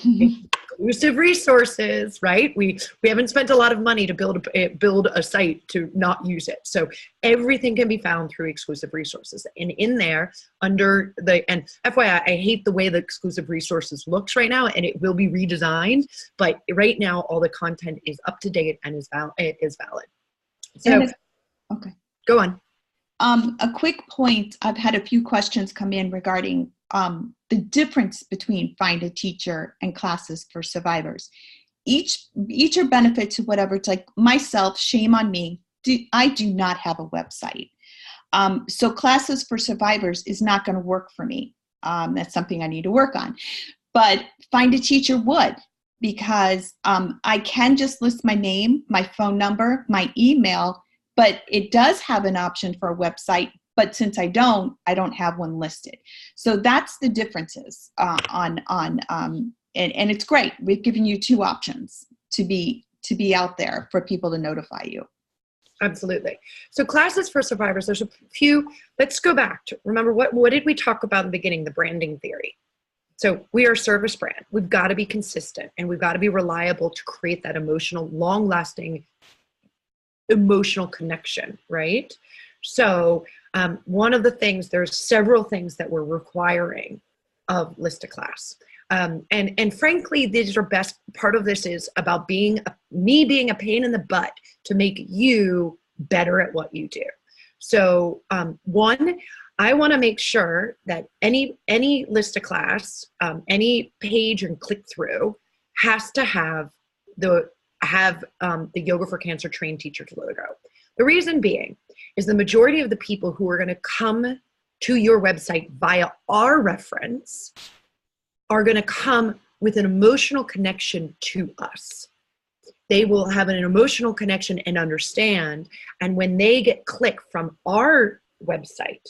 Exclusive resources, right? We haven't spent a lot of money to build a site to not use it. So everything can be found through exclusive resources. And in there, and FYI, I hate the way the exclusive resources looks right now, and it will be redesigned. But right now, all the content is up to date and is valid. So, okay, go on. A quick point, I've had a few questions come in regarding the difference between Find a Teacher and Classes for Survivors. Each are benefit to whatever. It's like myself, shame on me, I do not have a website. So Classes for Survivors is not going to work for me. That's something I need to work on. But Find a Teacher would, because I can just list my name, my phone number, my email, but it does have an option for a website. But since I don't have one listed. So that's the differences and it's great. We've given you two options to be out there for people to notify you. Absolutely. So Classes for Survivors, there's a few, let's go back to, remember what did we talk about in the beginning, the branding theory. So we are a service brand. We've got to be consistent and we've got to be reliable to create that emotional, long-lasting emotional connection, right? So one of the things, there's several things that we're requiring of List a Class. And frankly, these are best, part of this is about me being a pain in the butt to make you better at what you do. So one, I want to make sure that any List a Class, any page and click through has to have the Yoga for Cancer trained teacher logo. The reason being is the majority of the people who are going to come to your website via our reference are going to come with an emotional connection to us. They will have an emotional connection and understand. And when they get click from our website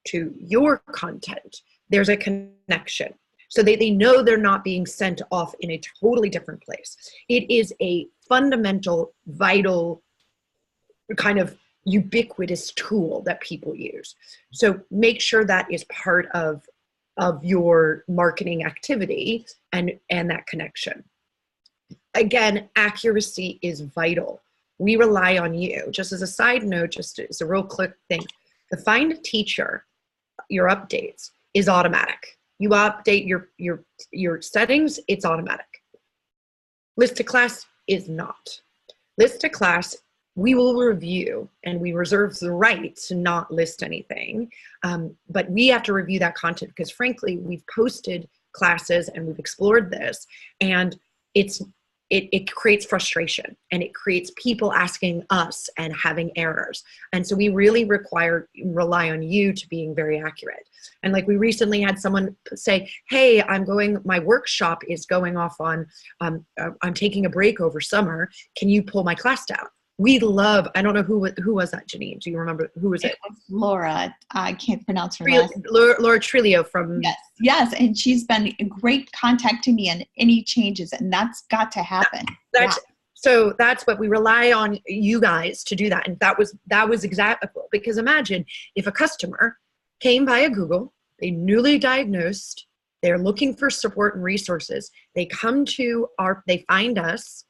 to your content, there's a connection. So they know they're not being sent off in a totally different place. It is a fundamental, vital, kind of ubiquitous tool that people use. So make sure that is part of your marketing activity and that connection. Again, accuracy is vital. We rely on you. Just as a side note, just as a real quick thing, the Find a Teacher, your updates is automatic. You update your settings, it's automatic. List a Class is not. List a Class, we will review, and we reserve the right to not list anything. But we have to review that content because frankly, we've posted classes and we've explored this, and it creates frustration, and it creates people asking us and having errors. And so we really rely on you to being very accurate. And like we recently had someone say, hey, my workshop is going off on, I'm taking a break over summer. Can you pull my class down? We love, I don't know who was that, Janine? Do you remember, who was it? It was Laura. I can't pronounce her last name. Laura Trilio from... Yes. And she's been a great contacting me on any changes, and that's got to happen. So that's what we rely on you guys to do that. And that was exactly, because imagine if a customer came via Google, they newly diagnosed, they're looking for support and resources. They come to they find us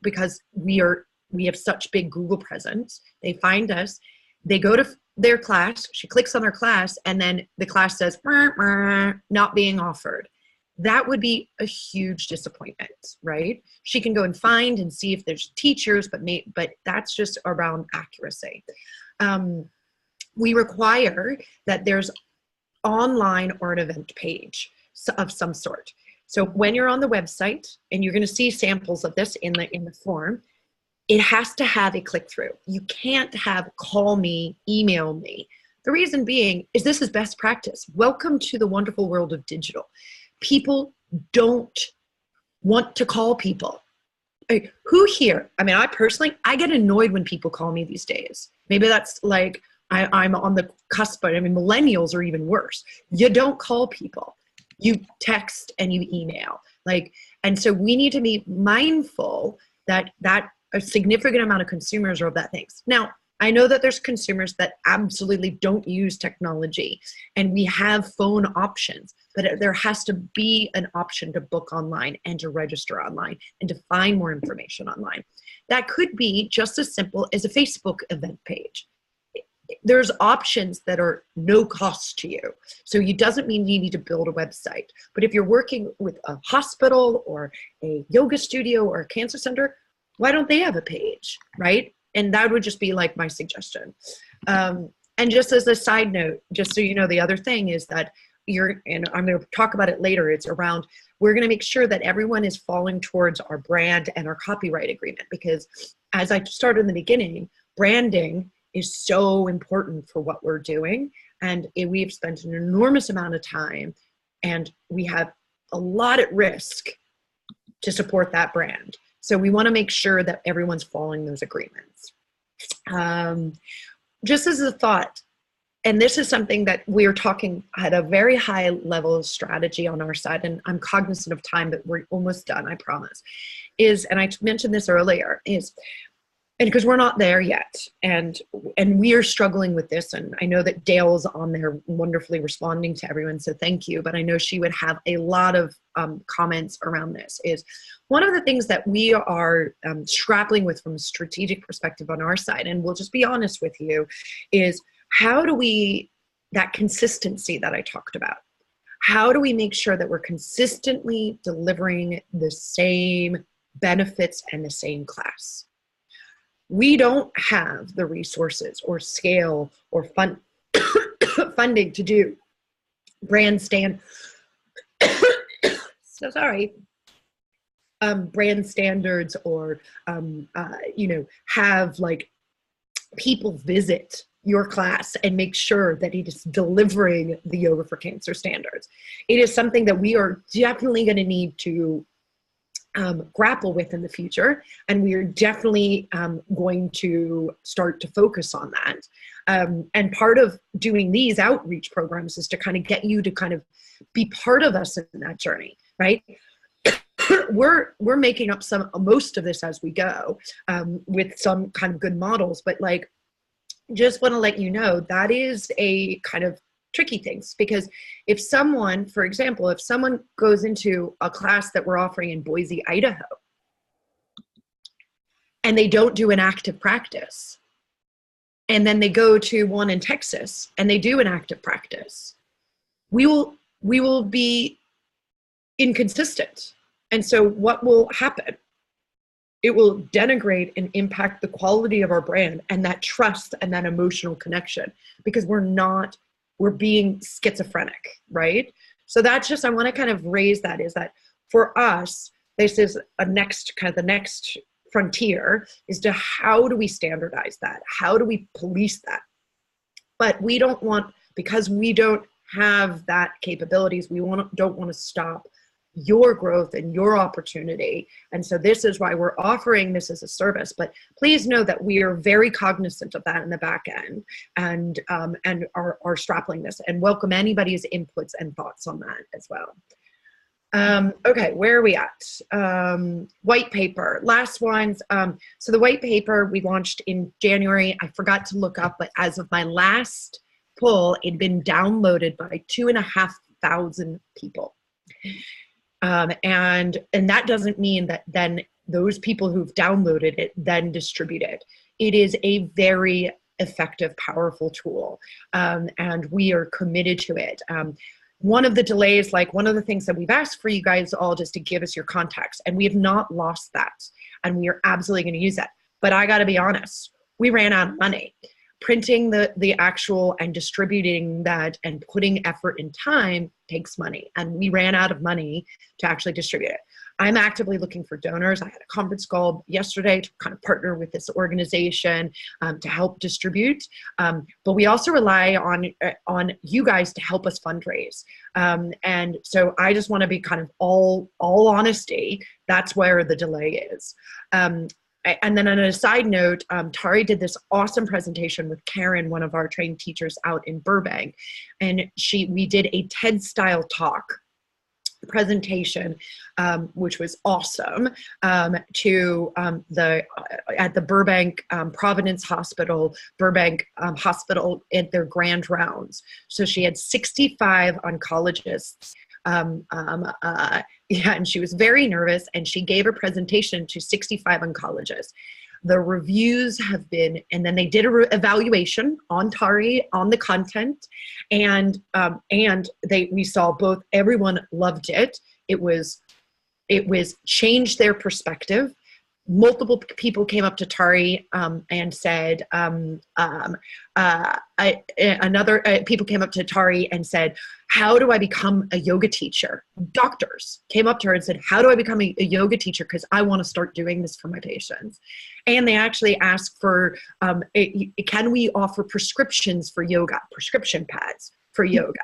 because we have such big Google presence. They find us, they go to their class, she clicks on their class, and then the class says, not being offered. That would be a huge disappointment, right? She can go and find and see if there's teachers, but that's just around accuracy. We require that there's online or an event page of some sort. So when you're on the website, and you're going to see samples of this in the form, it has to have a click-through. You can't have call me, email me. The reason being is this is best practice. Welcome to the wonderful world of digital. People don't want to call people. Who here? I mean, I get annoyed when people call me these days. Maybe that's like, I'm on the cusp, but I mean, millennials are even worse. You don't call people. You text and you email. And so we need to be mindful that a significant amount of consumers are of that things. Now, I know that there's consumers that absolutely don't use technology, and we have phone options, but there has to be an option to book online and to register online and to find more information online. That could be just as simple as a Facebook event page. There's options that are no cost to you. So it doesn't mean you need to build a website. But if you're working with a hospital or a yoga studio or a cancer center, why don't they have a page, right? And that would just be like my suggestion. And just as a side note, just so you know, the other thing is that and I'm going to talk about it later, it's around, we're going to make sure that everyone is falling towards our brand and our copyright agreement, because as I started in the beginning, branding is so important for what we're doing. And we've spent an enormous amount of time, and we have a lot at risk to support that brand. So we want to make sure that everyone's following those agreements. Just as a thought, and this is something that we're talking at a very high level of strategy on our side, and I'm cognizant of time, but we're almost done, I promise, and I mentioned this earlier, and because we're not there yet, and we are struggling with this, and I know that Dale's on there wonderfully responding to everyone, so thank you, but I know she would have a lot of comments around this, is one of the things that we are grappling with from a strategic perspective on our side, and we'll just be honest with you, is how do that consistency that I talked about, how do we make sure that we're consistently delivering the same benefits and the same class? We don't have the resources or scale or funding to do brand standards or have like people visit your class and make sure that it is delivering the Yoga for Cancer standards. It is something that we are definitely going to need to grapple with in the future, and we are definitely going to start to focus on that. And part of doing these outreach programs is to kind of get you to kind of be part of us in that journey, right? We're making up most of this as we go with some kind of good models, but like, just want to let you know that is a kind of tricky things, because if someone, for example, if someone goes into a class that we're offering in Boise, Idaho, and they don't do an active practice, and then they go to one in Texas and they do an active practice, we will be inconsistent. And so what will happen? It will denigrate and impact the quality of our brand and that trust and that emotional connection, because we're being schizophrenic, right? So that's just, I want to kind of raise that, is that for us, this is a next kind of the next frontier is to how do we standardize that? How do we police that? But we don't want, because we don't have that capabilities, we don't want to stop your growth and your opportunity. And so this is why we're offering this as a service. But please know that we are very cognizant of that in the back end, and are strapping this, and welcome anybody's inputs and thoughts on that as well. Okay, where are we at? White paper, last ones. So the white paper we launched in January. I forgot to look up, but as of my last poll, it'd been downloaded by 2,500 people. And that doesn't mean that then those people who've downloaded it then distribute it. It is a very effective, powerful tool, and we are committed to it. One of the delays, like one of the things that we've asked for you guys all just to give us your contacts, and we have not lost that, and we are absolutely going to use that. But I got to be honest, we ran out of money. Printing the actual and distributing that and putting effort and time takes money, and we ran out of money to actually distribute it. I'm actively looking for donors. I had a conference call yesterday to kind of partner with this organization to help distribute. But we also rely on you guys to help us fundraise. And so I just want to be kind of all honesty, that's where the delay is. And then on a side note, Tari did this awesome presentation with Karen, one of our trained teachers out in Burbank, and we did a TED-style talk presentation, which was awesome, at the Burbank Providence Hospital, Burbank Hospital at their grand rounds. So she had 65 oncologists. Yeah, and she was very nervous, and she gave a presentation to 65 oncologists. The reviews have been, and then they did a evaluation on Tari, on the content, and we saw both. Everyone loved it. It was changed their perspective. Multiple people came up to Tari and said, people came up to Tari and said, how do I become a yoga teacher? Doctors came up to her and said, how do I become a yoga teacher? Because I want to start doing this for my patients. And they actually asked for, can we offer prescriptions for yoga, prescription pads for yoga?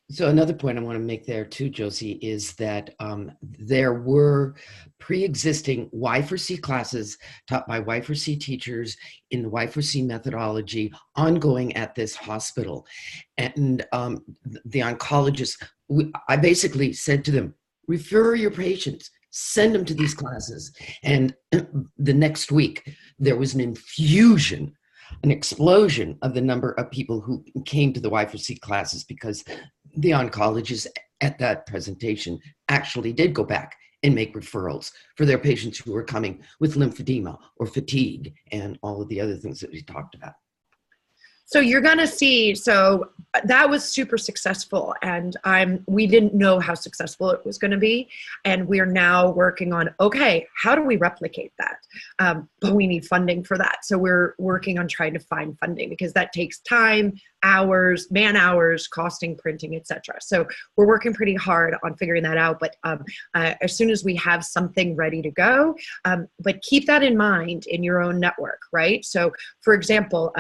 So another point I want to make there too, Josie, is that there were pre-existing Y4C classes taught by Y4C teachers in the Y4C methodology ongoing at this hospital. And the oncologists, I basically said to them, refer your patients, send them to these classes. And the next week, there was an infusion, an explosion of the number of people who came to the Y4C classes, because the oncologists at that presentation actually did go back and make referrals for their patients who were coming with lymphedema or fatigue and all of the other things that we talked about. So you're going to see, so that was super successful, and we didn't know how successful it was going to be. And we're now working on, okay, how do we replicate that? But we need funding for that. So we're working on trying to find funding, because that takes time, hours, man hours, costing, printing, etc. So we're working pretty hard on figuring that out. But as soon as we have something ready to go, but keep that in mind in your own network, right? So for example,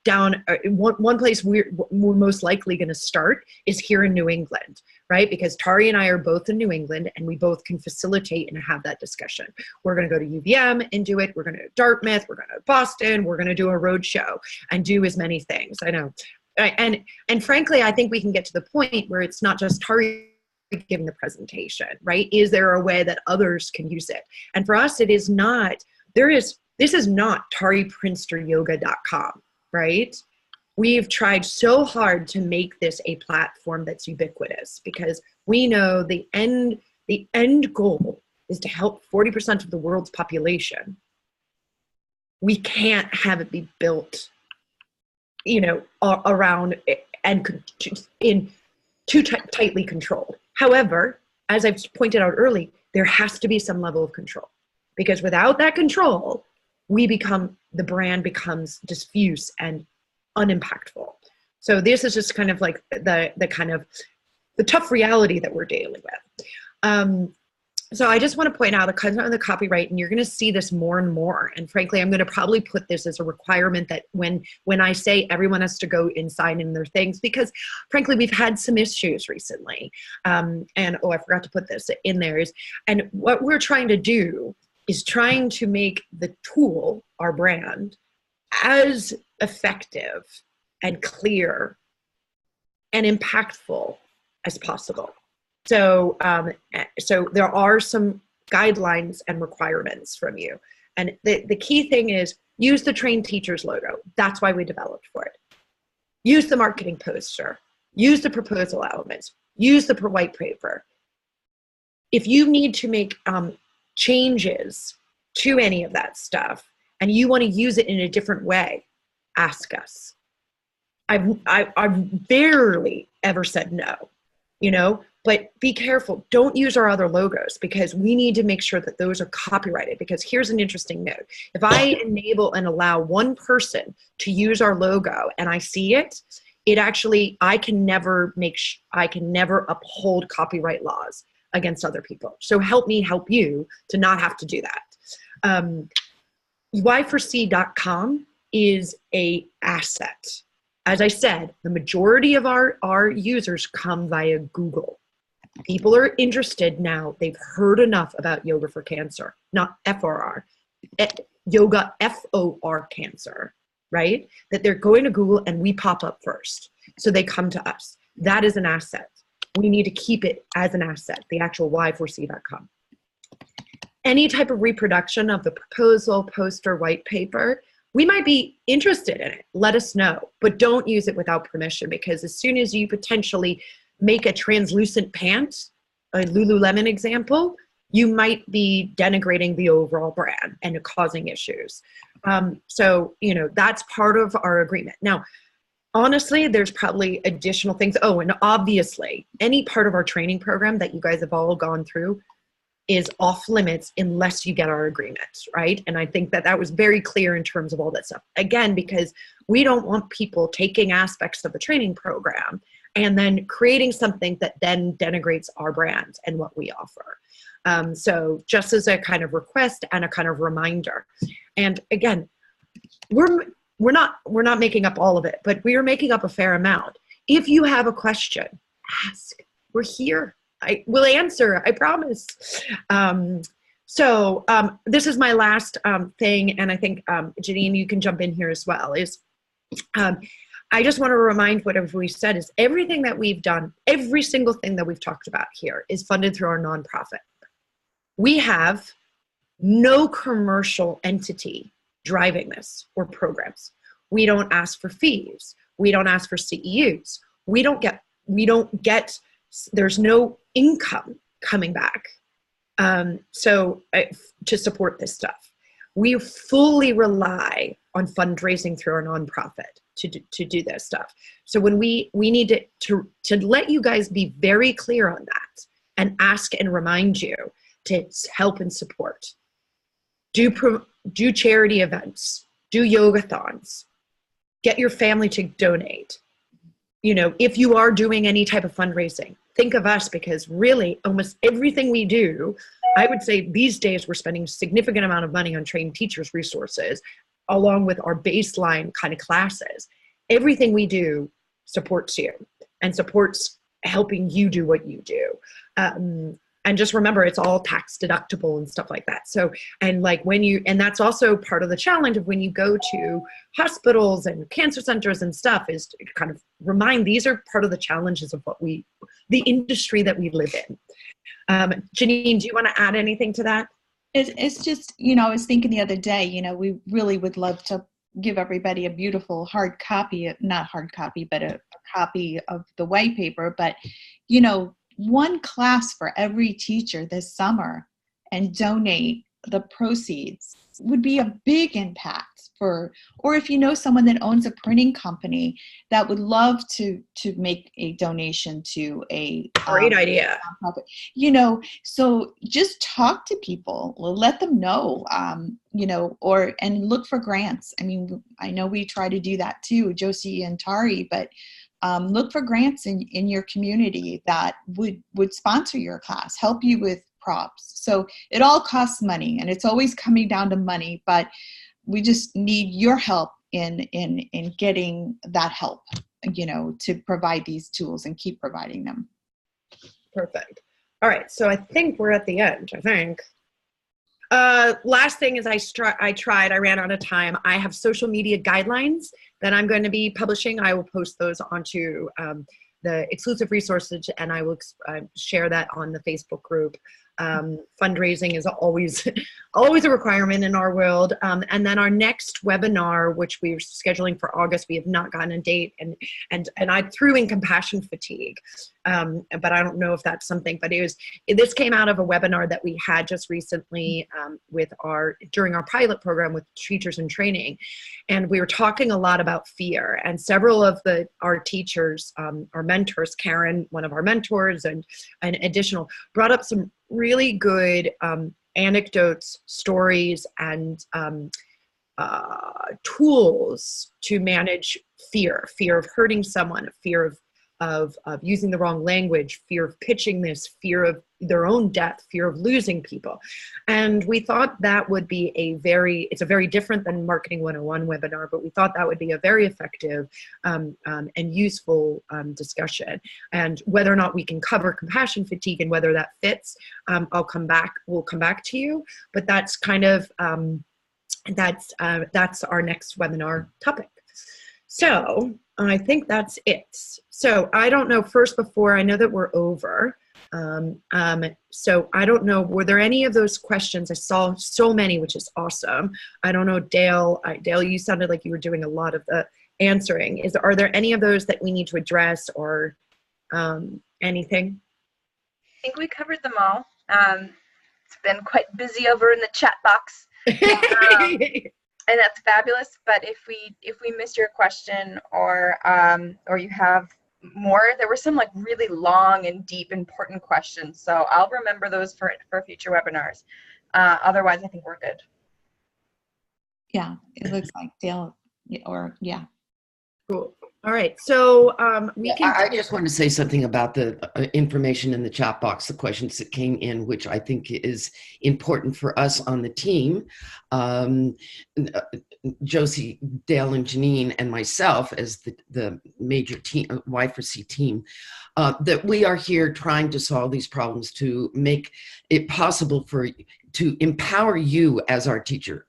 down one place we're most likely going to start is here in New England, right? Because Tari and I are both in New England, and we both can facilitate and have that discussion. We're going to go to UVM and do it. We're going to Dartmouth. We're going to Boston. We're going to do a road show and do as many things. I know. And frankly, I think we can get to the point where it's not just Tari giving the presentation, right? Is there a way that others can use it? And for us, it is not, this is not tariprinsteryoga.com, right? We've tried so hard to make this a platform that's ubiquitous, because we know the end goal is to help 40% of the world's population. We can't have it be built, around and in too tightly controlled. However, as I've pointed out early, there has to be some level of control, because without that control, the brand becomes diffuse and unimpactful. So this is just kind of like the tough reality that we're dealing with. So I just want to point out the content of the copyright, and you're going to see this more and more. And frankly, I'm going to probably put this as a requirement that when I say everyone has to go and sign in their things, because frankly, we've had some issues recently. And oh, I forgot to put this in there and what we're trying to do is trying to make the tool, our brand, as effective and clear and impactful as possible. So there are some guidelines and requirements from you. And the key thing is use the trained teacher's logo. That's why we developed for it. Use the marketing poster. Use the proposal elements. Use the white paper. If you need to make changes to any of that stuff and you want to use it in a different way, ask us. I've barely ever said no, but be careful. Don't use our other logos because we need to make sure that those are copyrighted, because here's an interesting note. If I enable and allow one person to use our logo and I see it, I can never uphold copyright laws against other people. So help me help you to not have to do that. yoga4cancer.com is a asset. As I said, the majority of our users come via Google. People are interested now. They've heard enough about Yoga for Cancer, not FRR, Yoga FOR Cancer, right? That they're going to Google and we pop up first. So they come to us. That is an asset. We need to keep it as an asset, the actual yoga4cancer.com. Any type of reproduction of the proposal, poster, white paper, we might be interested in it. Let us know, but don't use it without permission, because as soon as you potentially make a translucent pant, a Lululemon example, you might be denigrating the overall brand and causing issues. So, that's part of our agreement. Now, honestly, there's probably additional things. Oh, and obviously, any part of our training program that you guys have all gone through is off limits unless you get our agreement, right? And I think that was very clear in terms of all that stuff. Again, because we don't want people taking aspects of the training program and then creating something that then denigrates our brand and what we offer. So just as a kind of request and a kind of reminder. And again, we're not making up all of it, but we are making up a fair amount. If you have a question, ask. We're here. I will answer, I promise. So this is my last thing, and I think, Janine, you can jump in here as well, is I just want to remind whatever we said is everything that we've done, every single thing that we've talked about here is funded through our nonprofit. We have no commercial entity driving this or programs. We don't ask for fees. We don't ask for CEUs. We don't get, there's no income coming back to support this stuff. We fully rely on fundraising through our nonprofit to do this stuff. So when we need to let you guys be very clear on that and ask and remind you to help and support. Do charity events, do yogathons, get your family to donate. If you are doing any type of fundraising, think of us, because really almost everything we do, I would say these days we're spending a significant amount of money on trained teachers' resources, along with our baseline kind of classes. Everything we do supports you and supports helping you do what you do. And just remember, it's all tax deductible and stuff like that. So, and that's also part of the challenge of when you go to hospitals and cancer centers and stuff, is to kind of remind these are part of the challenges of the industry that we live in. Janine, do you want to add anything to that? It's just, I was thinking the other day, we really would love to give everybody a beautiful hard copy, not hard copy, but a copy of the white paper. But, one class for every teacher this summer and donate the proceeds would be a big impact or if you know someone that owns a printing company that would love to make a donation to a great idea, nonprofit, so just talk to people, let them know, and look for grants. I mean, I know we try to do that too, Josie and Tari, but look for grants in your community that would sponsor your class, help you with props. So it all costs money, and it's always coming down to money, but we just need your help in getting that help, to provide these tools and keep providing them. Perfect. All right. So I think we're at the end, I think. Last thing is I ran out of time. I have social media guidelines that I'm going to be publishing. I will post those onto the exclusive resources, and I will share that on the Facebook group. Fundraising is always a requirement in our world. And then our next webinar, which we're scheduling for August, we have not gotten a date, and I threw in compassion fatigue, but I don't know if that's something. But this came out of a webinar that we had just recently during our pilot program with teachers in training, and we were talking a lot about fear. And several of our teachers, our mentors, Karen, one of our mentors, and additional, brought up some really good anecdotes, stories, and tools to manage fear of hurting someone, fear of using the wrong language, fear of pitching this, fear of their own death, fear of losing people. And we thought that would be it's a very different than Marketing 101 webinar, but we thought that would be a very effective and useful discussion. And whether or not we can cover compassion fatigue and whether that fits, we'll come back to you. But that's kind of, that's our next webinar topic. So I think that's it. So I don't know, I know that we're over. So I don't know, were there any of those questions? I saw so many, which is awesome. I don't know, Dale, you sounded like you were doing a lot of the answering. Are there any of those that we need to address, or anything? I think we covered them all. It's been quite busy over in the chat box. And that's fabulous. But if we missed your question, or you have more, there were some like really long and deep important questions. So I'll remember those for future webinars. Otherwise, I think we're good. Yeah, it looks like Dale, yeah. Cool. All right. So I just want to say something about the information in the chat box, the questions that came in, which I think is important for us on the team. Josie, Dale, and Janine, and myself as the major team, Y4C team, that we are here trying to solve these problems to make it possible to empower you as our teacher,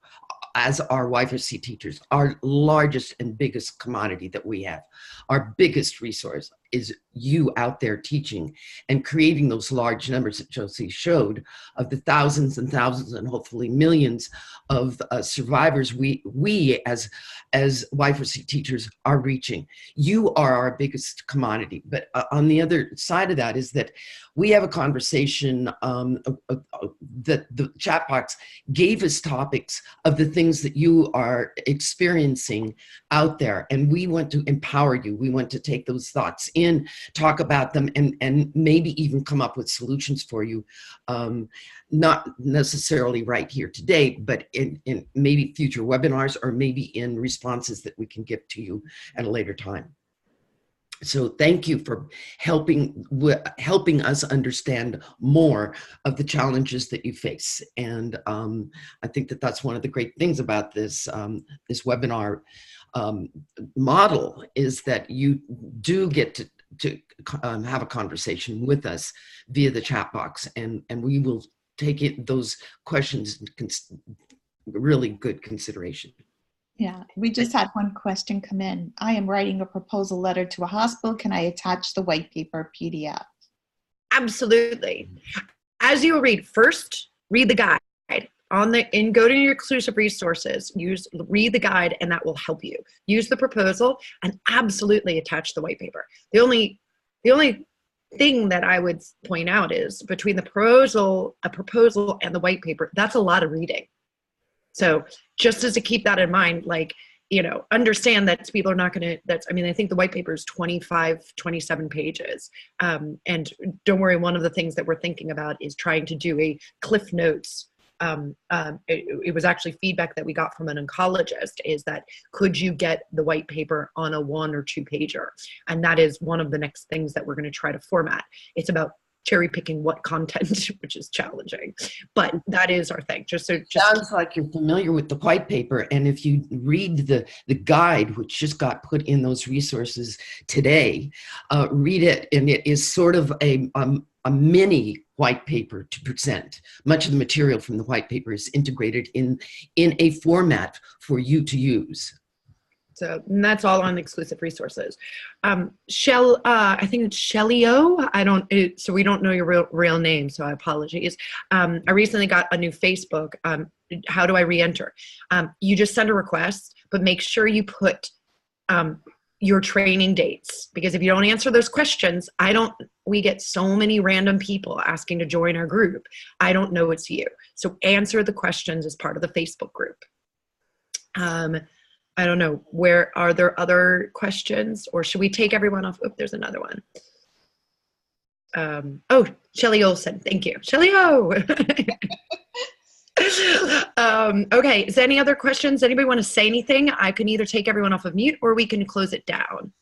as our Y4C teachers. Our largest and biggest commodity that we have, our biggest resource, is you out there teaching and creating those large numbers that Josie showed of the thousands and thousands and hopefully millions of survivors we as Y4C teachers are reaching. You are our biggest commodity. But on the other side of that is that we have a conversation that the chat box gave us topics of the things that you are experiencing out there, and we want to empower you. We want to take those thoughts in, talk about them, and maybe even come up with solutions for you, not necessarily right here today, but in maybe future webinars, or maybe in responses that we can give to you at a later time. So thank you for helping us understand more of the challenges that you face. And I think that that's one of the great things about this webinar model, is that you do get to have a conversation with us via the chat box, and we will take those questions into really good consideration. Yeah, we just had one question come in. I am writing a proposal letter to a hospital. Can I attach the white paper PDF? Absolutely. As you will read, first read the guide and go to your exclusive resources. Read the guide, and that will help you. Use the proposal and absolutely attach the white paper. The only thing that I would point out is between the proposal and the white paper, that's a lot of reading. So just as to keep that in mind, understand that people are not going to, I think the white paper is 25, 27 pages. And don't worry, one of the things that we're thinking about is trying to do a Cliff Notes it was actually feedback that we got from an oncologist, is that could you get the white paper on a 1 or 2 pager? And that is one of the next things that we're going to try to format. It's about cherry picking what content, which is challenging, but that is our thing. Just sounds like you're familiar with the white paper, and if you read the guide, which just got put in those resources today, read it, and it is sort of a mini white paper to present. Much of the material from the white paper is integrated in a format for you to use. So that's all on exclusive resources. I think it's Shelly O. So we don't know your real name, so I apologize. I recently got a new Facebook. How do I re-enter? You just send a request, but make sure you put your training dates, because if you don't answer those questions, we get so many random people asking to join our group. I don't know it's you. So answer the questions as part of the Facebook group. I don't know, are there other questions, or should we take everyone off? Oh, there's another one. Oh, Shelly Olson, thank you. Shelly O. Okay, is there any other questions? Anybody want to say anything? I can either take everyone off of mute or we can close it down.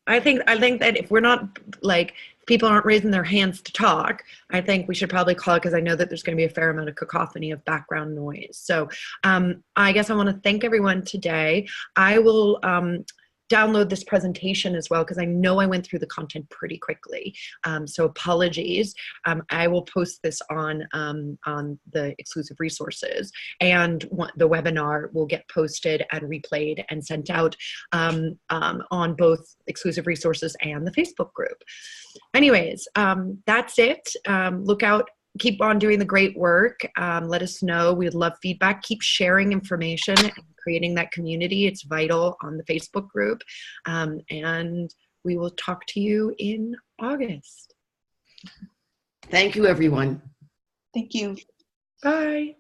I think that if we're not, like, people aren't raising their hands to talk, I think we should probably call it, because I know that there's going to be a fair amount of cacophony of background noise. So I guess I want to thank everyone today. I will download this presentation as well, because I know I went through the content pretty quickly. So apologies. I will post this on the exclusive resources, and the webinar will get posted and replayed and sent out on both exclusive resources and the Facebook group. Anyways, that's it. Look out. Keep on doing the great work. Let us know. We'd love feedback. Keep sharing information and creating that community. It's vital on the Facebook group. And we will talk to you in August. Thank you, everyone. Thank you. Bye.